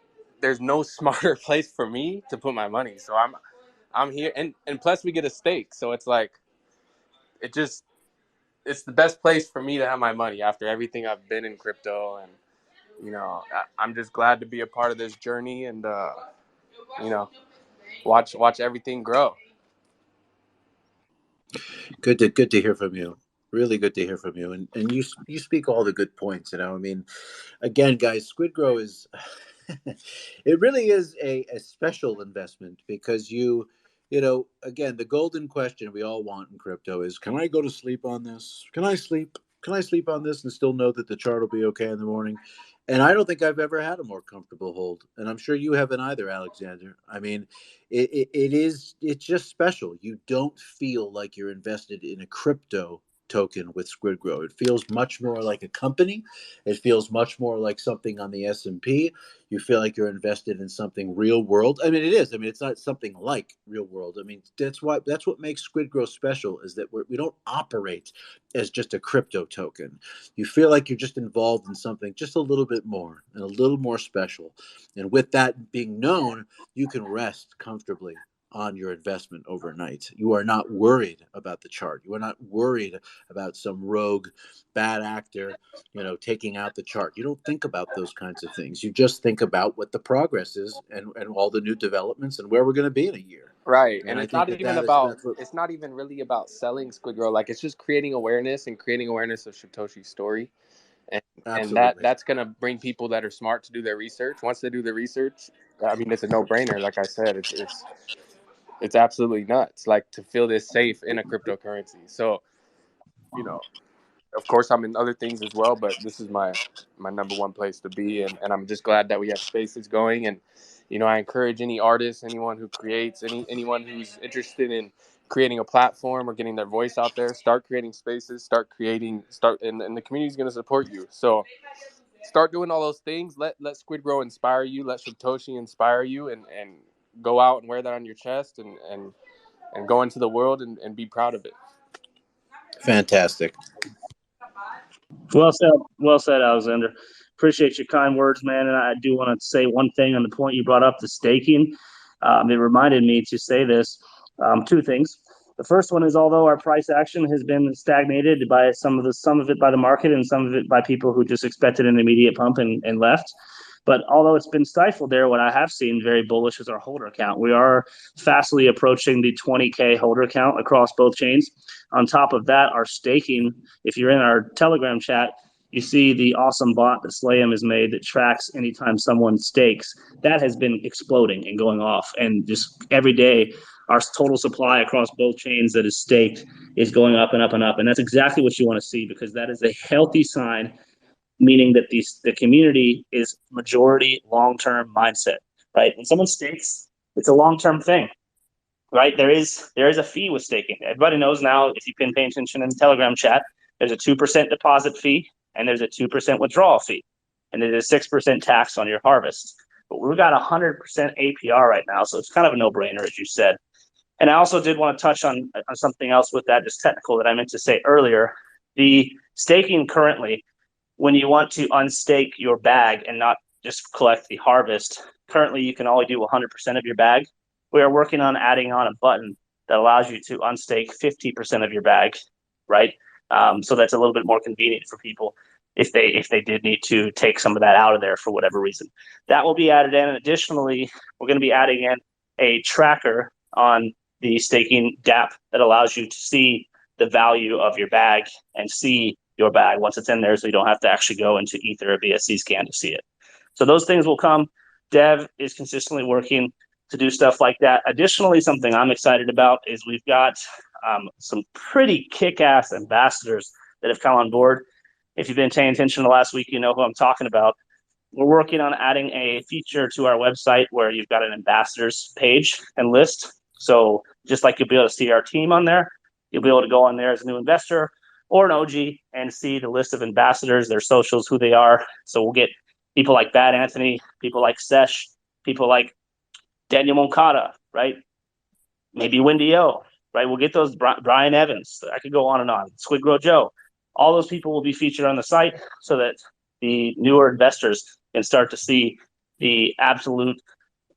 no smarter place for me to put my money. So I'm here, and plus we get a stake, so it's it's the best place for me to have my money after everything I've been in crypto, and I'm just glad to be a part of this journey, and watch everything grow. Good to hear from you. Really good to hear from you. And you speak all the good points. I mean, again, guys, SquidGrow is it really is a special investment because again, the golden question we all want in crypto is, can I go to sleep on this? Can I sleep? Can I sleep on this and still know that the chart will be okay in the morning? And I don't think I've ever had a more comfortable hold. And I'm sure you haven't either, Alexander. I mean, it's just special. You don't feel like you're invested in a crypto token with SquidGrow. It feels much more like a company. It feels much more like something on the S&P. You feel like you're invested in something real world. I mean, it is. I mean, it's not something like real world. I mean, that's what makes SquidGrow special, is that we don't operate as just a crypto token. You feel like you're just involved in something just a little bit more and a little more special. And with that being known, you can rest comfortably on your investment overnight. You are not worried about the chart. You are not worried about some rogue bad actor, taking out the chart. You don't think about those kinds of things. You just think about what the progress is and all the new developments and where we're going to be in a year. Right. And And I it's think not even about, that's what. it's not even really about selling SquidGrow. Like, it's just creating awareness and creating awareness of Satoshi's story. And Absolutely. that's going to bring people that are smart to do their research. Once they do their research, I mean, it's a no-brainer. Like I said, it's absolutely nuts, like, to feel this safe in a cryptocurrency. So, of course, I'm in other things as well, but this is my number one place to be. And I'm just glad that we have spaces going. And, I encourage any artist, anyone who creates, anyone who's interested in creating a platform or getting their voice out there, start creating spaces, and the community is going to support you. So start doing all those things. Let SquidGrow inspire you. Let Satoshi inspire you, and go out and wear that on your chest, and go into the world, and be proud of it. Fantastic. Well said, Alexander. Appreciate your kind words, man. And I do want to say one thing on the point you brought up, the staking. It reminded me to say this. Two things. The first one is, although our price action has been stagnated by some of it by the market and some of it by people who just expected an immediate pump and left. But although it's been stifled there, what I have seen very bullish is our holder count. We are fastly approaching the 20K holder count across both chains. On top of that, our staking, if you're in our Telegram chat, you see the awesome bot that Slayam has made that tracks anytime someone stakes. That has been exploding and going off. And just every day, our total supply across both chains that is staked is going up and up and up. And that's exactly what you want to see, because that is a healthy sign, meaning that the community is majority long-term mindset, right? When someone stakes, it's a long-term thing, right? There is a fee with staking. Everybody knows now, if you've been paying attention in the Telegram chat, there's a 2% deposit fee and there's a 2% withdrawal fee, and there's a 6% tax on your harvest. But we've got 100% APR right now, so it's kind of a no-brainer, as you said. And I also did want to touch on something else with that, just technical, that I meant to say earlier. The staking currently, when you want to unstake your bag and not just collect the harvest, currently you can only do 100% of your bag. We are working on adding on a button that allows you to unstake 50% of your bag, right? So that's a little bit more convenient for people if they did need to take some of that out of there for whatever reason. That will be added in. And additionally, we're going to be adding in a tracker on the staking DApp that allows you to see the value of your bag and see your bag once it's in there, so you don't have to actually go into Ether or BSC scan to see it. So those things will come. Dev is consistently working to do stuff like that. Additionally, something I'm excited about is we've got some pretty kick-ass ambassadors that have come on board. If you've been paying attention the last week, you know who I'm talking about. We're working on adding a feature to our website where you've got an ambassadors page and list. So just like you'll be able to see our team on there, you'll be able to go on there as a new investor or an OG and see the list of ambassadors, their socials, who they are. So we'll get people like Bad Anthony, people like Sesh, people like Daniel Moncada, right? Maybe Wendy O, right? We'll get those, Brian Evans. I could go on and on. SquidGrow Joe. All those people will be featured on the site so that the newer investors can start to see the absolute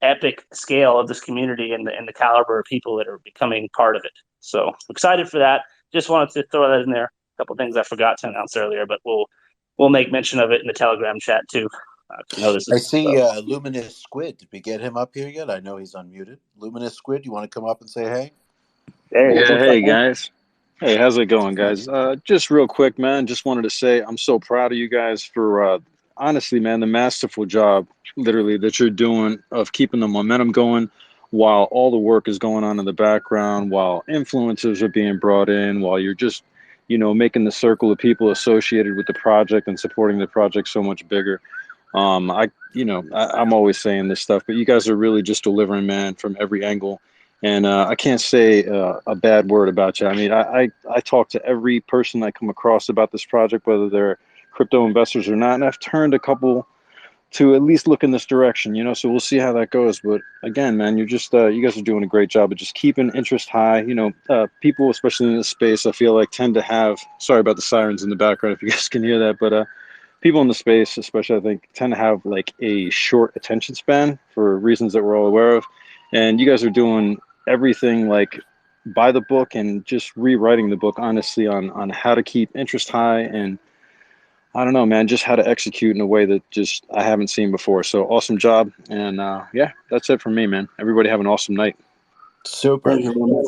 epic scale of this community and the caliber of people that are becoming part of it. So excited for that. Just wanted to throw that in there. A couple things I forgot to announce earlier, but we'll make mention of it in the Telegram chat too. I know this I is see Luminous Squid. Did we get him up here yet? I know he's unmuted. Luminous Squid, you want to come up and say hey? there. Yeah, What's up, hey man? guys. Hey, how's it going, guys? Just real quick, man. Just wanted to say I'm so proud of you guys for honestly, man, the masterful job literally that you're doing of keeping the momentum going while all the work is going on in the background, while influencers are being brought in, while you're just, making the circle of people associated with the project and supporting the project so much bigger. I'm always saying this stuff, but you guys are really just delivering, man, from every angle. And I can't say a bad word about you. I mean, I talk to every person I come across about this project, whether they're crypto investors or not. And I've turned a couple to at least look in this direction, so we'll see how that goes. But again, man, you're just, you guys are doing a great job of just keeping interest high. People, especially in this space, I feel like tend to have, sorry about the sirens in the background if you guys can hear that, but people in the space, especially, I think, tend to have like a short attention span for reasons that we're all aware of. And you guys are doing everything like by the book and just rewriting the book, honestly, on how to keep interest high. And I don't know, man, just how to execute in a way that just I haven't seen before. So awesome job. And yeah, that's it from me, man. Everybody have an awesome night. Super. Thank you very much.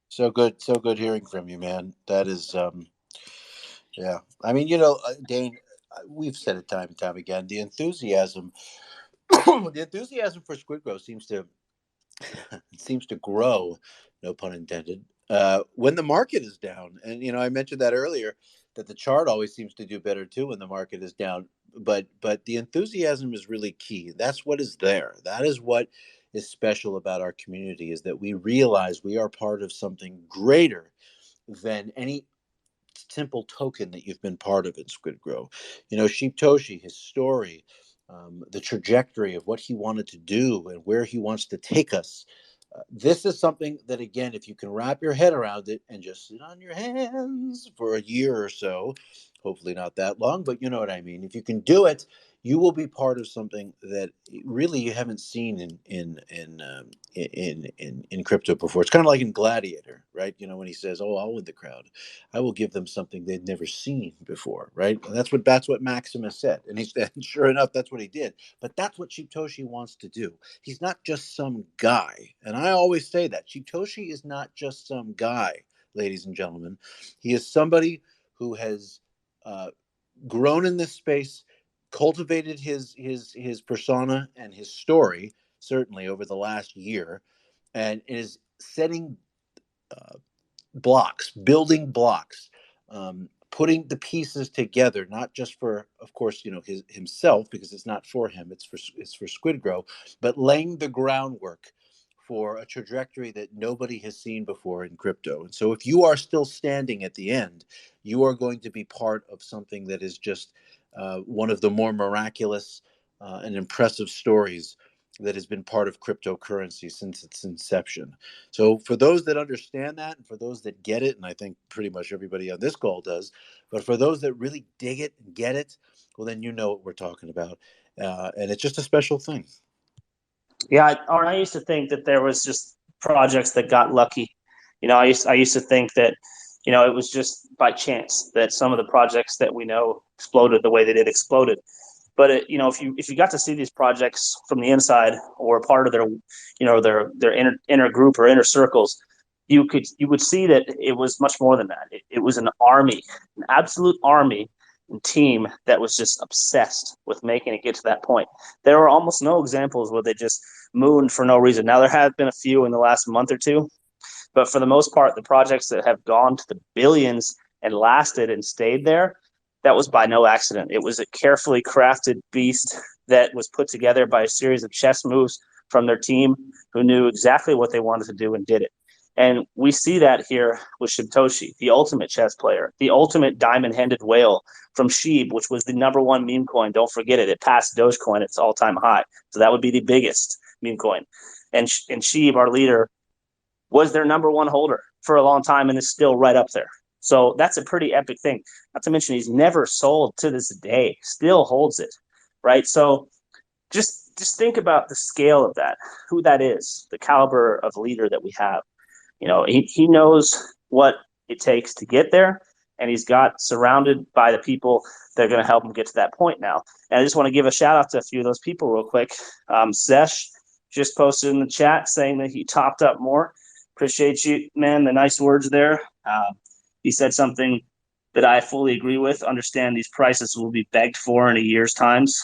So good hearing from you, man. That is, yeah. I mean, Dane, we've said it time and time again. The enthusiasm, the enthusiasm for SquidGrow seems to grow, no pun intended, when the market is down. And I mentioned that earlier, that the chart always seems to do better too when the market is down. But the enthusiasm is really key. That's what is there. That is what is special about our community, is that we realize we are part of something greater than any simple token that you've been part of in SquidGrow. Sheep Toshi, his story, the trajectory of what he wanted to do and where he wants to take us. This is something that, again, if you can wrap your head around it and just sit on your hands for a year or so, hopefully not that long, but you know what I mean. If you can do it, you will be part of something that really you haven't seen in crypto before. It's kind of like in Gladiator, right? When he says, "Oh, I'll win the crowd. I will give them something they'd never seen before," right? And that's what Maximus said, and sure enough, that's what he did. But that's what Shibtoshi wants to do. He's not just some guy, and I always say that Shibtoshi is not just some guy, ladies and gentlemen. He is somebody who has grown in this space, cultivated his persona and his story certainly over the last year, and is setting uh, building blocks, putting the pieces together, not just for, of course, himself, because it's not for him, it's for SquidGrow, but laying the groundwork for a trajectory that nobody has seen before in crypto. And so if you are still standing at the end, you are going to be part of something that is just one of the more miraculous and impressive stories that has been part of cryptocurrency since its inception. So for those that understand that, and for those that get it, and I think pretty much everybody on this call does, but for those that really dig it and get it, well, then you know what we're talking about. And it's just a special thing. Yeah, I used to think that there was just projects that got lucky. I used to think that, it was just by chance that some of the projects that we know exploded the way they did exploded. But if you got to see these projects from the inside or part of their inner group or inner circles, you would see that it was much more than that. It was an army, an absolute army and team that was just obsessed with making it get to that point. There are almost no examples where they just mooned for no reason. Now there have been a few in the last month or two, but for the most part, the projects that have gone to the billions and lasted and stayed there, that was by no accident. It was a carefully crafted beast that was put together by a series of chess moves from their team who knew exactly what they wanted to do and did it. And we see that here with Shibtoshi, the ultimate chess player, the ultimate diamond-headed whale from Sheeb, which was the number one meme coin. Don't forget it. It passed Dogecoin at its all-time high. So that would be the biggest meme coin. And Sheeb, our leader, was their number one holder for a long time and is still right up there. So that's a pretty epic thing. Not to mention he's never sold to this day, still holds it, right? So just think about the scale of that, who that is, the caliber of leader that we have. He knows what it takes to get there, and he's got surrounded by the people that are going to help him get to that point now. And I just want to give a shout out to a few of those people real quick. Sesh just posted in the chat saying that he topped up more. Appreciate you, man. The nice words there. He said something that I fully agree with. Understand these prices will be begged for in a year's times,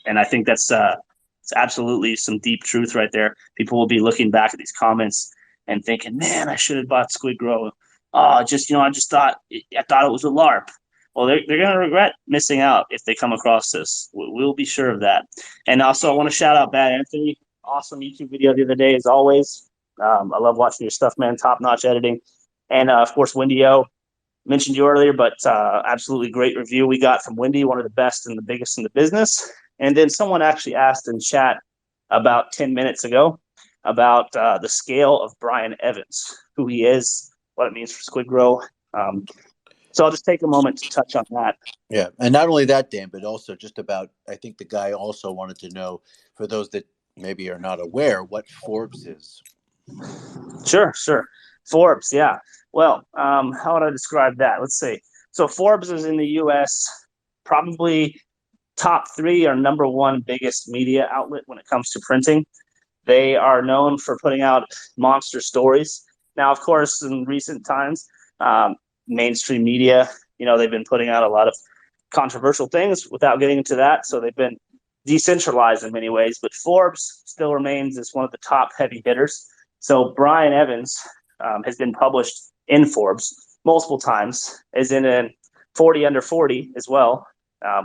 and I think that's it's absolutely some deep truth right there. People will be looking back at these comments and thinking, "Man, I should have bought SquidGrow. Oh, I just thought it was a LARP." Well, they're going to regret missing out if they come across this. We'll be sure of that. And also, I want to shout out Bad Anthony. Awesome YouTube video the other day, as always. I love watching your stuff, man. Top-notch editing. And, of course, Wendy O. Mentioned you earlier, but absolutely great review we got from Wendy, one of the best and the biggest in the business. And then someone actually asked in chat about 10 minutes ago about the scale of Brian Evans, who he is, what it means for SquidGrow. So I'll just take a moment to touch on that. Yeah, and not only that, Dan, but also just about, I think the guy also wanted to know, for those that maybe are not aware, what Forbes is. Sure. Forbes, yeah. Well, how would I describe that? Let's see. So Forbes is in the U.S., probably top 3 or number 1 biggest media outlet when it comes to printing. They are known for putting out monster stories. Now, of course, in recent times, mainstream media, they've been putting out a lot of controversial things without getting into that. So they've been decentralized in many ways, but Forbes still remains as one of the top heavy hitters. So Brian Evans has been published in Forbes multiple times, as in a 40 under 40 as well,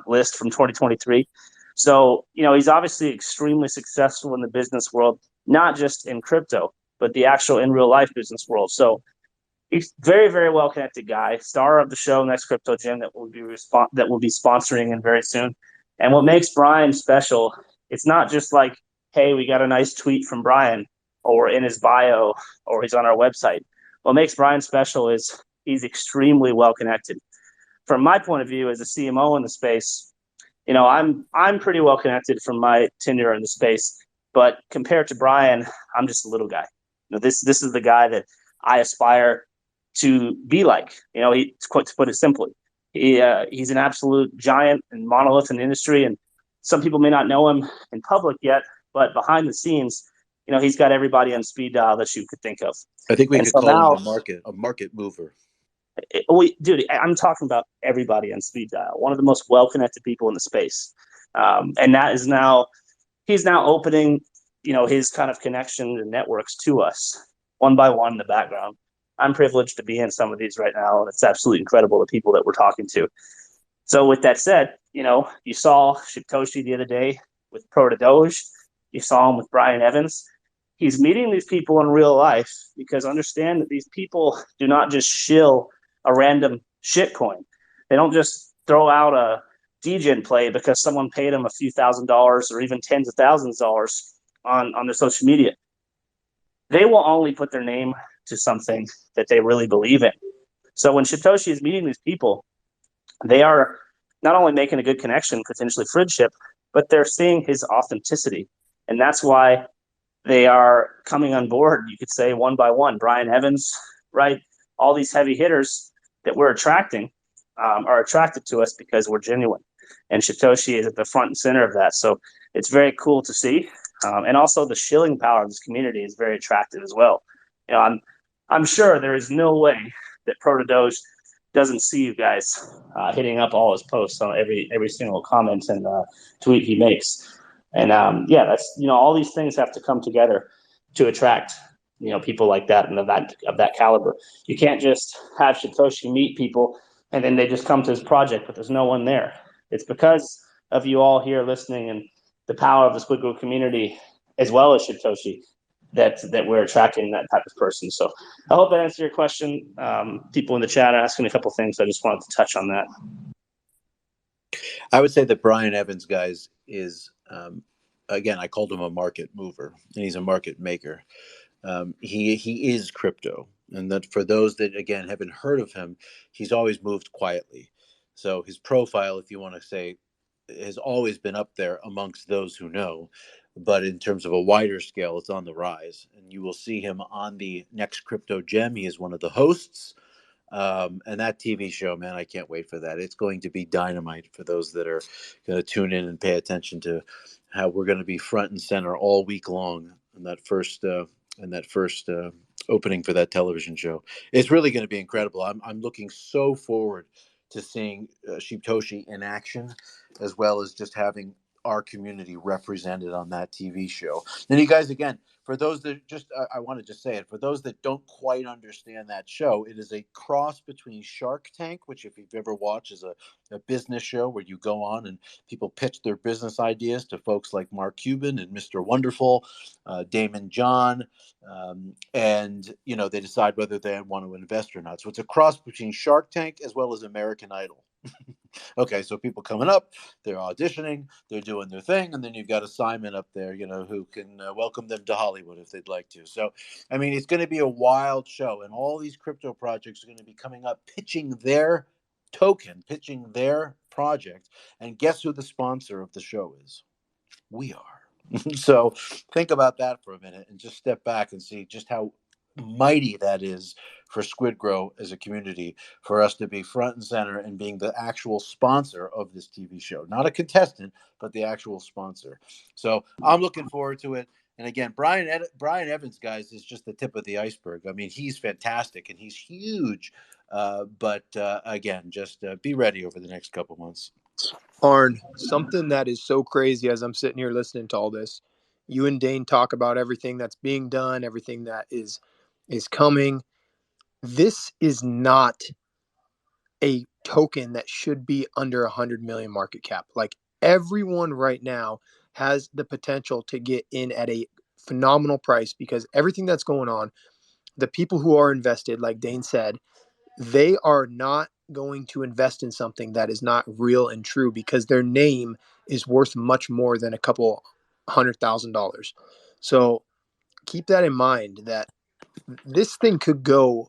list from 2023. So, he's obviously extremely successful in the business world, not just in crypto, but the actual in real life business world. So he's very, very well connected guy, star of the show Next Crypto Gym that will be sponsoring in very soon. And what makes Brian special, it's not just like, hey, we got a nice tweet from Brian, or in his bio, or he's on our website. What makes Brian special is he's extremely well connected. From my point of view as a CMO in the space, I'm pretty well connected from my tenure in the space, but compared to Brian, I'm just a little guy. This is the guy that I aspire to be like. To put it simply, he's an absolute giant and monolith in the industry, and some people may not know him in public yet, but behind the scenes, he's got everybody on speed dial that you could think of. I think we could call him a market mover. Dude, I'm talking about everybody on speed dial. One of the most well-connected people in the space, and that is he's now opening, his kind of connection and networks to us one by one in the background. I'm privileged to be in some of these right now, and it's absolutely incredible the people that we're talking to. So with that said, you saw Satoshi the other day with Proto Doge. You saw him with Brian Evans. He's meeting these people in real life because understand that these people do not just shill a random shitcoin. They don't just throw out a degen play because someone paid them a few $1,000s or even tens of thousands of dollars on their social media. They will only put their name to something that they really believe in. So when Satoshi is meeting these people, they are not only making a good connection, potentially friendship, but they're seeing his authenticity. And that's why they are coming on board, you could say, one by one. Brian Evans, right? All these heavy hitters that we're attracting are attracted to us because we're genuine. And Satoshi is at the front and center of that. So it's very cool to see. And also the shilling power of this community is very attractive as well. I'm sure there is no way that Proto Doge doesn't see you guys hitting up all his posts on every single comment and tweet he makes. And that's all these things have to come together to attract people like that and of that caliber. You can't just have Satoshi meet people and then they just come to his project, but there's no one there. It's because of you all here listening and the power of the SquidGrow community, as well as Satoshi, that we're attracting that type of person. So I hope that answered your question. People in the chat are asking a couple things. So I just wanted to touch on that. I would say that Brian Evans, guys, is again, I called him a market mover, and he's a market maker. He is crypto, and that for those that again haven't heard of him, he's always moved quietly. So his profile, if you want to say, has always been up there amongst those who know. But in terms of a wider scale, it's on the rise, and you will see him on the Next Crypto Gem. He is one of the hosts. And that TV show, man, I can't wait for that. It's going to be dynamite for those that are going to tune in and pay attention to how we're going to be front and center all week long in that first opening for that television show. It's really going to be incredible. I'm looking so forward to seeing Shibtoshi in action, as well as just having our community represented on that TV show. And you guys, again, for those that just, I want to just say it, for those that don't quite understand that show, it is a cross between Shark Tank, which if you've ever watched is a business show where you go on and people pitch their business ideas to folks like Mark Cuban and Mr. Wonderful, Damon John, and, you know, they decide whether they want to invest or not. So it's a cross between Shark Tank as well as American Idol. Okay, so people coming up, they're auditioning, they're doing their thing, and then you've got a Simon up there, you know, who can welcome them to Hollywood if they'd like to. So, I mean, it's going to be a wild show, and all these crypto projects are going to be coming up, pitching their token, pitching their project, and guess who the sponsor of the show is? We are. So think about that for a minute and just step back and see just how mighty that is for SquidGrow as a community, for us to be front and center and being the actual sponsor of this TV show, not a contestant, but the actual sponsor. So I'm looking forward to it. And again, Brian Evans, guys, is just the tip of the iceberg. I mean, he's fantastic and he's huge. But again, just be ready over the next couple months. Arn, something that is so crazy as I'm sitting here listening to all this. You and Dane talk about everything that's being done, everything that is coming. This is not a token that should be under 100 million market cap. Like, everyone right now has the potential to get in at a phenomenal price because everything that's going on, the people who are invested, like Dane said, they are not going to invest in something that is not real and true because their name is worth much more than a couple $100,000. So keep that in mind, that this thing could go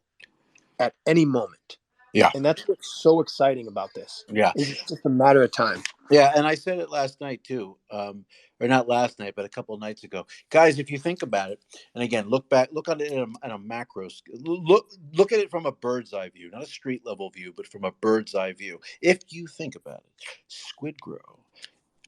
at any moment. Yeah. And that's what's so exciting about this. Yeah. It's just a matter of time. Yeah, and I said it last night too, or not last night, but a couple of nights ago, guys. If you think about it, and again, look at it in a macro. Look at it from a bird's eye view, not a street level view, but from a bird's eye view. If you think about it, SquidGrow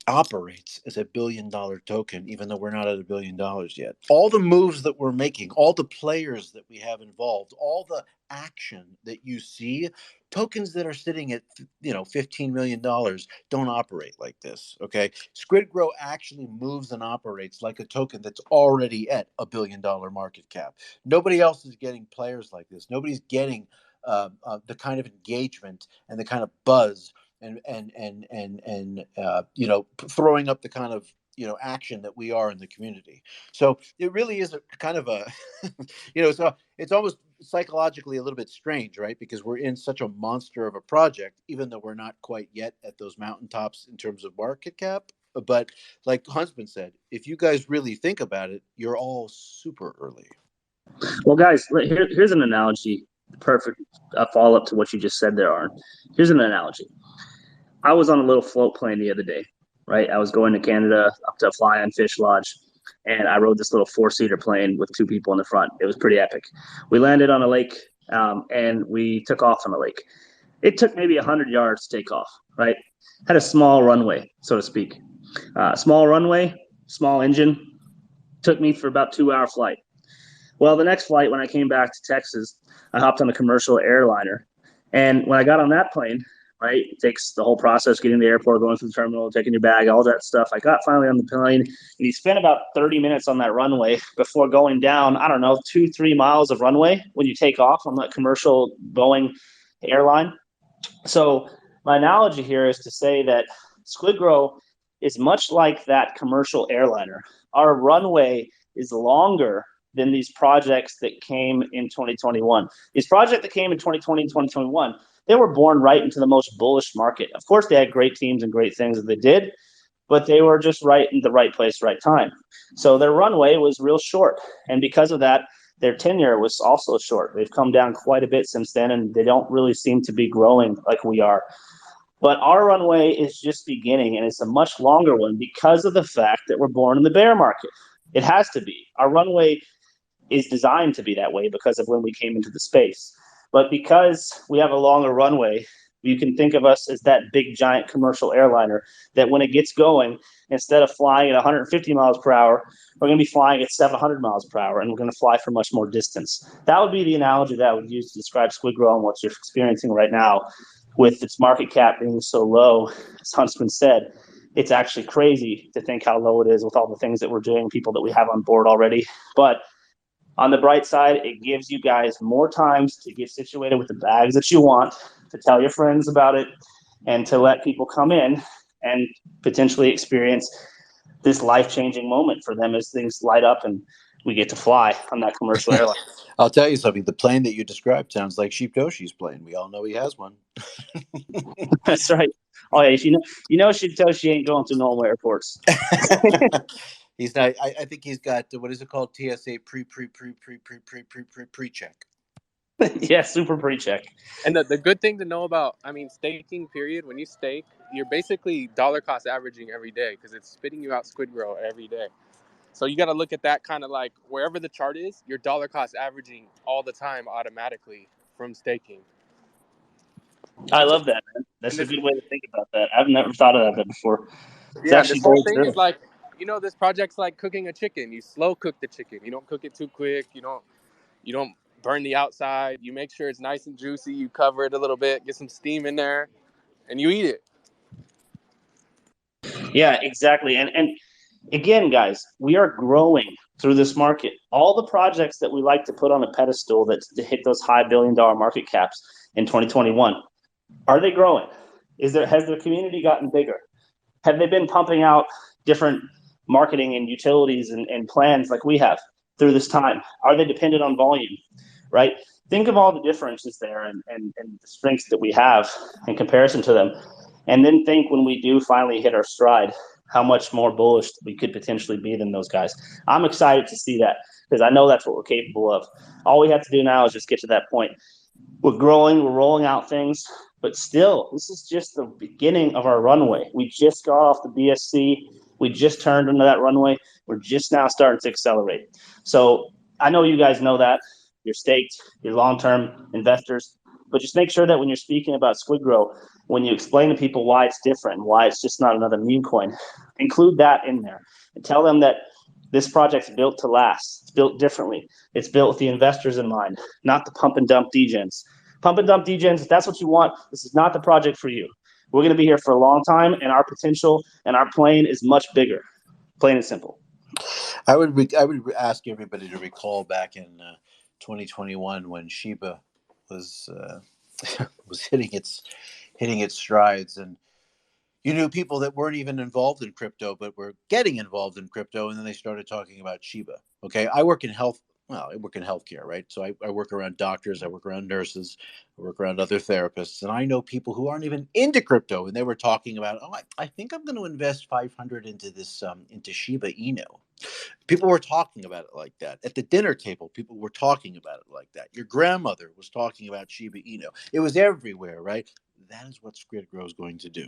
operates as $1 billion token, even though we're not at $1 billion yet. All the moves that we're making, all the players that we have involved, all the action that you see, tokens that are sitting at $15 million don't operate like this. Okay, SquidGrow actually moves and operates like a token that's already at $1 billion market cap. Nobody else is getting players like this. Nobody's getting the kind of engagement and the kind of buzz and throwing up the kind of action that we are in the community. So it really is a kind of a so it's almost psychologically a little bit strange, right? Because we're in such a monster of a project, even though we're not quite yet at those mountaintops in terms of market cap. But like Huntsman said, if you guys really think about it, you're all super early. Well, guys, here's an analogy. Perfect follow up to what you just said there, Arn. Here's an analogy. I was on a little float plane the other day, right? I was going to Canada up to Fly on Fish Lodge, and I rode this little 4-seater plane with 2 people in the front. It was pretty epic. We landed on a lake, and we took off on the lake. It took maybe 100 yards to take off, right? Had a small runway, so to speak. Small runway, small engine. Took me for about 2-hour flight. Well, the next flight, when I came back to Texas, I hopped on a commercial airliner. And when I got on that plane, right, it takes the whole process, getting to the airport, going through the terminal, taking your bag, all that stuff. I got finally on the plane, and you spent about 30 minutes on that runway before going down, 2-3 miles of runway when you take off on that commercial Boeing airline. So my analogy here is to say that SquidGrow is much like that commercial airliner. Our runway is longer than these projects that came in 2021. These projects that came in 2020 and 2021, they were born right into the most bullish market. Of course, they had great teams and great things that they did, but they were just right in the right place, right time. So their runway was real short. And because of that, their tenure was also short. They've come down quite a bit since then, and they don't really seem to be growing like we are. But our runway is just beginning, and it's a much longer one because of the fact that we're born in the bear market. It has to be. Our runway is designed to be that way because of when we came into the space. But because we have a longer runway, you can think of us as that big giant commercial airliner that when it gets going, instead of flying at 150 miles per hour, we're going to be flying at 700 miles per hour, and we're going to fly for much more distance. That would be the analogy that I would use to describe SquidGrow and what you're experiencing right now with its market cap being so low. As Huntsman said, it's actually crazy to think how low it is with all the things that we're doing, people that we have on board already. But on the bright side, it gives you guys more times to get situated with the bags that you want, to tell your friends about it, and to let people come in and potentially experience this life-changing moment for them as things light up and we get to fly on that commercial airline. I'll tell you something. The plane that you described sounds like Sheep Toshi's plane. We all know he has one. That's right. Oh yeah, Shitoshi ain't going to normal airports. He's not. I think he's got what is it called? TSA pre-check. Yeah, super pre-check. And the good thing to know about, I mean, staking period, when you stake, you're basically dollar cost averaging every day because it's spitting you out SquidGrow every day. So you got to look at that kind of like wherever the chart is, you're dollar cost averaging all the time automatically from staking. I love that, man. That's a good way to think about that. I've never thought of that before. It's Yeah, actually this whole very thing true. is like, this project's like cooking a chicken. You slow cook the chicken. You don't cook it too quick. You don't burn the outside. You make sure it's nice and juicy. You cover it a little bit, get some steam in there, and you eat it. Yeah, exactly. And again, guys, we are growing through this market. All the projects that we like to put on a pedestal that to hit those high billion-dollar market caps in 2021, are they growing? Has their community gotten bigger? Have they been pumping out different marketing and utilities and plans like we have through this time? Are they dependent on volume? Right? Think of all the differences there and the strengths that we have in comparison to them. And then think when we do finally hit our stride, how much more bullish we could potentially be than those guys. I'm excited to see that because I know that's what we're capable of. All we have to do now is just get to that point. We're growing, we're rolling out things, but still, this is just the beginning of our runway. We just got off the BSC. We just turned into that runway. We're just now starting to accelerate. So I know you guys know that. You're staked, you're long-term investors, but just make sure that when you're speaking about SquidGrow, when you explain to people why it's different, why it's just not another meme coin, include that in there and tell them that this project's built to last. It's built differently. It's built with the investors in mind, not the pump and dump degens. Pump and dump degens, if that's what you want, this is not the project for you. We're going to be here for a long time, and our potential and our plane is much bigger, plain and simple. I would ask everybody to recall back in 2021 when Shiba was was hitting its strides, and you knew people that weren't even involved in crypto but were getting involved in crypto, and then they started talking about Shiba. Okay, I work in health. Well, I work in healthcare, right? So I work around doctors, I work around nurses, I work around other therapists, and I know people who aren't even into crypto, and they were talking about, oh, I think I'm going to invest 500 into this into Shiba Inu. People were talking about it like that. At the dinner table, people were talking about it like that. Your grandmother was talking about Shiba Inu. It was everywhere, right? That is what SquidGrow is going to do.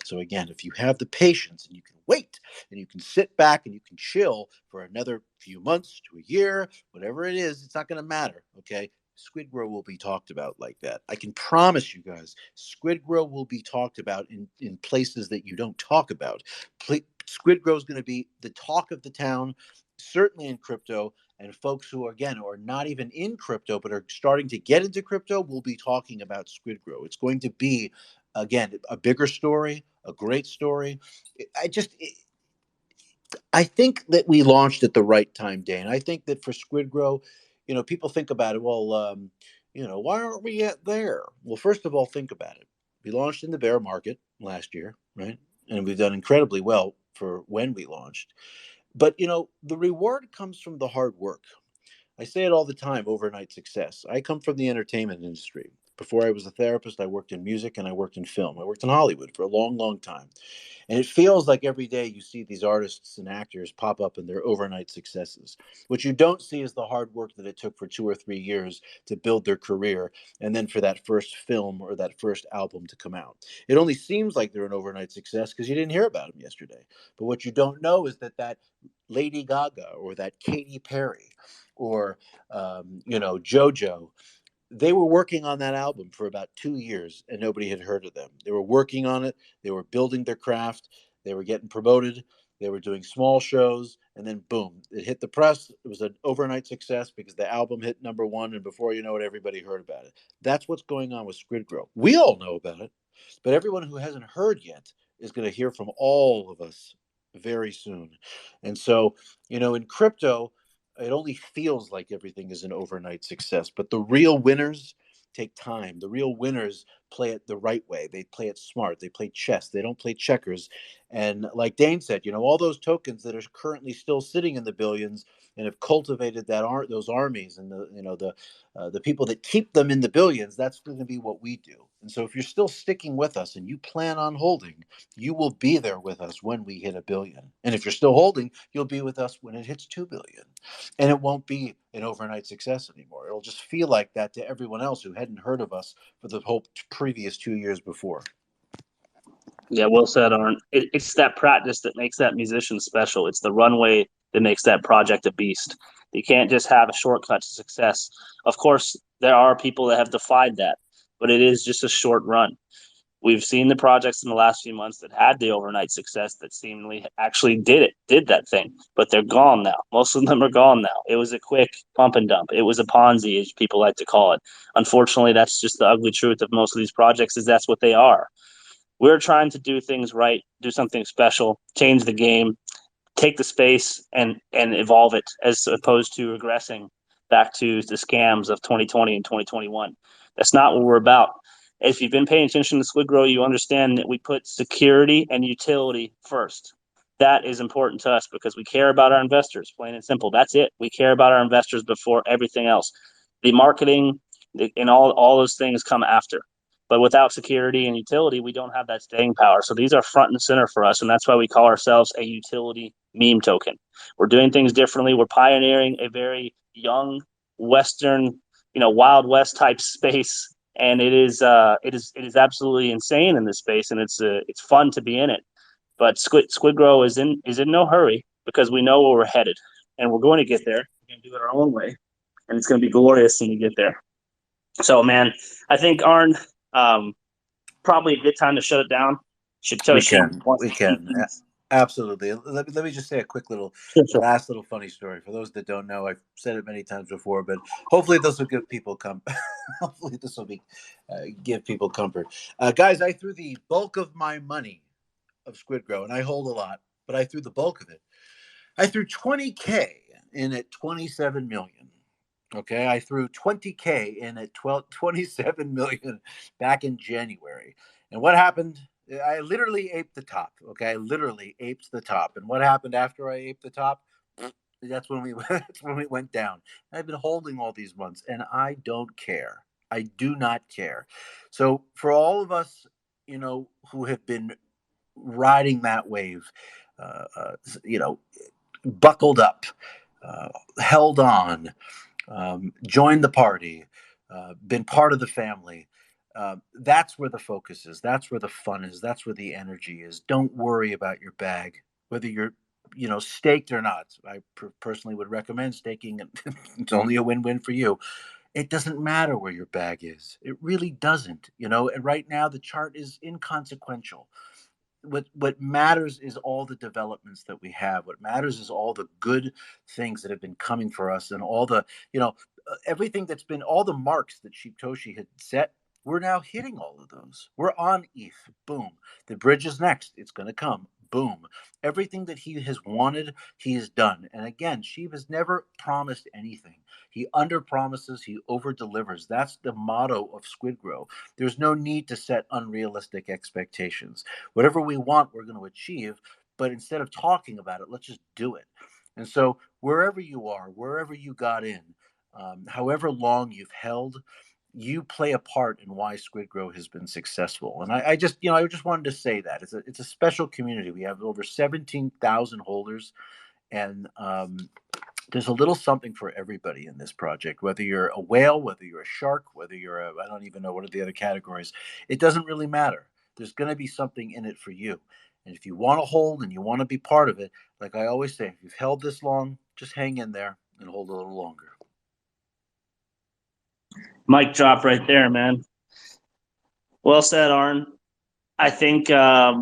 So again, if you have the patience and you can wait and you can sit back and you can chill for another few months to a year, whatever it is, it's not going to matter, okay? SquidGrow will be talked about like that. I can promise you guys, SquidGrow will be talked about in places that you don't talk about. SquidGrow is going to be the talk of the town, certainly in crypto, and folks who again are not even in crypto but are starting to get into crypto will be talking about SquidGrow. It's going to be again a bigger story, a great story. I think that we launched at the right time, Dane. I think that for SquidGrow, people think about it. Well, why aren't we yet there? Well, first of all, think about it. We launched in the bear market last year, right? And we've done incredibly well for when we launched. But the reward comes from the hard work. I say it all the time, overnight success. I come from the entertainment industry. Before I was a therapist, I worked in music and I worked in film. I worked in Hollywood for a long, long time. And it feels like every day you see these artists and actors pop up in their overnight successes. What you don't see is the hard work that it took for 2 or 3 years to build their career and then for that first film or that first album to come out. It only seems like they're an overnight success because you didn't hear about them yesterday. But what you don't know is that Lady Gaga or that Katy Perry or JoJo, they were working on that album for about 2 years and nobody had heard of them. They were working on it. They were building their craft. They were getting promoted. They were doing small shows, and then boom, it hit the press. It was an overnight success because the album hit #1, and before you know it, everybody heard about it. That's what's going on with SquidGrow. We all know about it, but everyone who hasn't heard yet is going to hear from all of us very soon. And so, in crypto, it only feels like everything is an overnight success, but the real winners take time. The real winners play it the right way. They play it smart. They play chess. They don't play checkers. And like Dane said, all those tokens that are currently still sitting in the billions and have cultivated those armies and the people that keep them in the billions, that's going to be what we do. And so if you're still sticking with us and you plan on holding, you will be there with us when we hit 1 billion. And if you're still holding, you'll be with us when it hits 2 billion. And it won't be an overnight success anymore. It'll just feel like that to everyone else who hadn't heard of us for the whole previous 2 years before. Yeah, well said, Arn. It's that practice that makes that musician special. It's the runway that makes that project a beast. You can't just have a shortcut to success. Of course, there are people that have defied that, but it is just a short run. We've seen the projects in the last few months that had the overnight success that seemingly actually did that thing, but they're gone now. Most of them are gone now. It was a quick pump and dump. It was a Ponzi, as people like to call it. Unfortunately, that's just the ugly truth of most of these projects is that's what they are. We're trying to do things right, do something special, change the game, take the space and evolve it as opposed to regressing back to the scams of 2020 and 2021. That's not what we're about. If you've been paying attention to SquidGrow, you understand that we put security and utility first. That is important to us because we care about our investors, plain and simple. That's it. We care about our investors before everything else. The marketing and all those things come after. But without security and utility, we don't have that staying power. So these are front and center for us. And that's why we call ourselves a utility meme token. We're doing things differently. We're pioneering a very young Western, Wild West type space. And it is absolutely insane in this space. And it's fun to be in it. But SquidGrow is in no hurry because we know where we're headed. And we're going to get there. We're going to do it our own way. And it's going to be glorious when we get there. So, man, I think, Arn, probably a good time to shut it down. Shitoshi wants We to keep can. things. Absolutely. Let me just say a quick Sure. last little funny story. For those that don't know, I've said it many times before, but hopefully this will give people hopefully this will give people comfort. Guys, I threw the bulk of my money of SquidGrow, and I hold a lot, but I threw the bulk of it. I threw 20K in at 27 million. Okay, I threw 20K in at 27 million back in January. And what happened? I literally aped the top. Okay, I literally aped the top. And what happened after I aped the top? That's when we went down. I've been holding all these months, and I don't care. I do not care. So for all of us, who have been riding that wave, uh, uh, you know, buckled up, held on, joined the party, been part of the family. That's where the focus is. That's where the fun is. That's where the energy is. Don't worry about your bag, whether you're, staked or not. I personally would recommend staking. It's only a win-win for you. It doesn't matter where your bag is. It really doesn't. And right now the chart is inconsequential. What matters is all the developments that we have. What matters is all the good things that have been coming for us, and all the everything that's been, all the marks that Shitoshi had set. We're now hitting all of those. We're on ETH. Boom. The bridge is next. It's going to come. Boom. Everything that he has wanted, he has done. And again, Sheev has never promised anything. He under promises, he over delivers. That's the motto of SquidGrow. There's no need to set unrealistic expectations. Whatever we want, we're going to achieve. But instead of talking about it, let's just do it. And so wherever you are, wherever you got in, however long you've held, you play a part in why SquidGrow has been successful. And I just wanted to say that it's a special community. We have over 17,000 holders, and there's a little something for everybody in this project. Whether you're a whale, whether you're a shark, whether you're I don't even know what are the other categories. It doesn't really matter. There's going to be something in it for you. And if you want to hold and you want to be part of it, like I always say, if you've held this long, just hang in there and hold a little longer. Mic drop right there, man. Well said, Arn. I think, I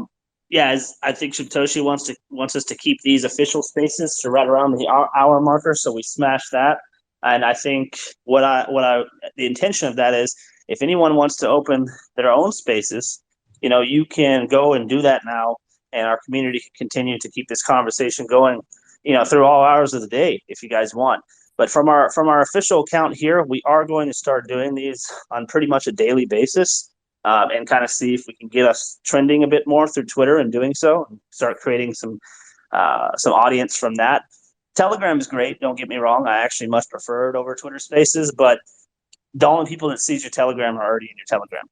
think Satoshi wants us to keep these official spaces to right around the hour marker, so we smash that. And I think the intention of that is, if anyone wants to open their own spaces, you can go and do that now, and our community can continue to keep this conversation going, through all hours of the day if you guys want. But from our official account here, we are going to start doing these on pretty much a daily basis, and kind of see if we can get us trending a bit more through Twitter and doing so, and start creating some audience from that. Telegram is great. Don't get me wrong. I actually much prefer it over Twitter Spaces, but the only people that sees your Telegram are already in your Telegram,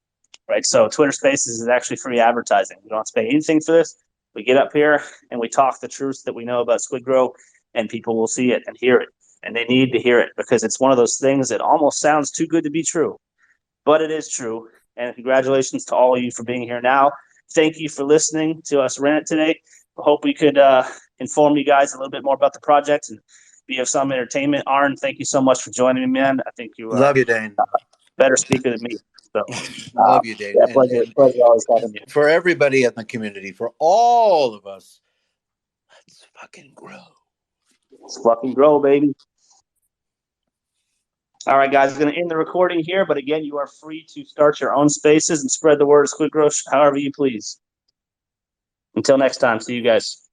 right? So Twitter Spaces is actually free advertising. We don't have to pay anything for this. We get up here and we talk the truth that we know about SquidGrow, and people will see it and hear it. And they need to hear it because it's one of those things that almost sounds too good to be true, but it is true. And congratulations to all of you for being here now. Thank you for listening to us rant today. I hope we could inform you guys a little bit more about the project and be of some entertainment. Arn, thank you so much for joining me, man. I think you are Love you, Dane. a better speaker than me. So, Love you, Dane. yeah, And pleasure always having you. for everybody in the community, for all of us, let's fucking grow. Let's fucking grow, baby. All right, guys, I'm going to end the recording here. But again, you are free to start your own spaces and spread the word of SquidGrow however you please. Until next time, see you guys.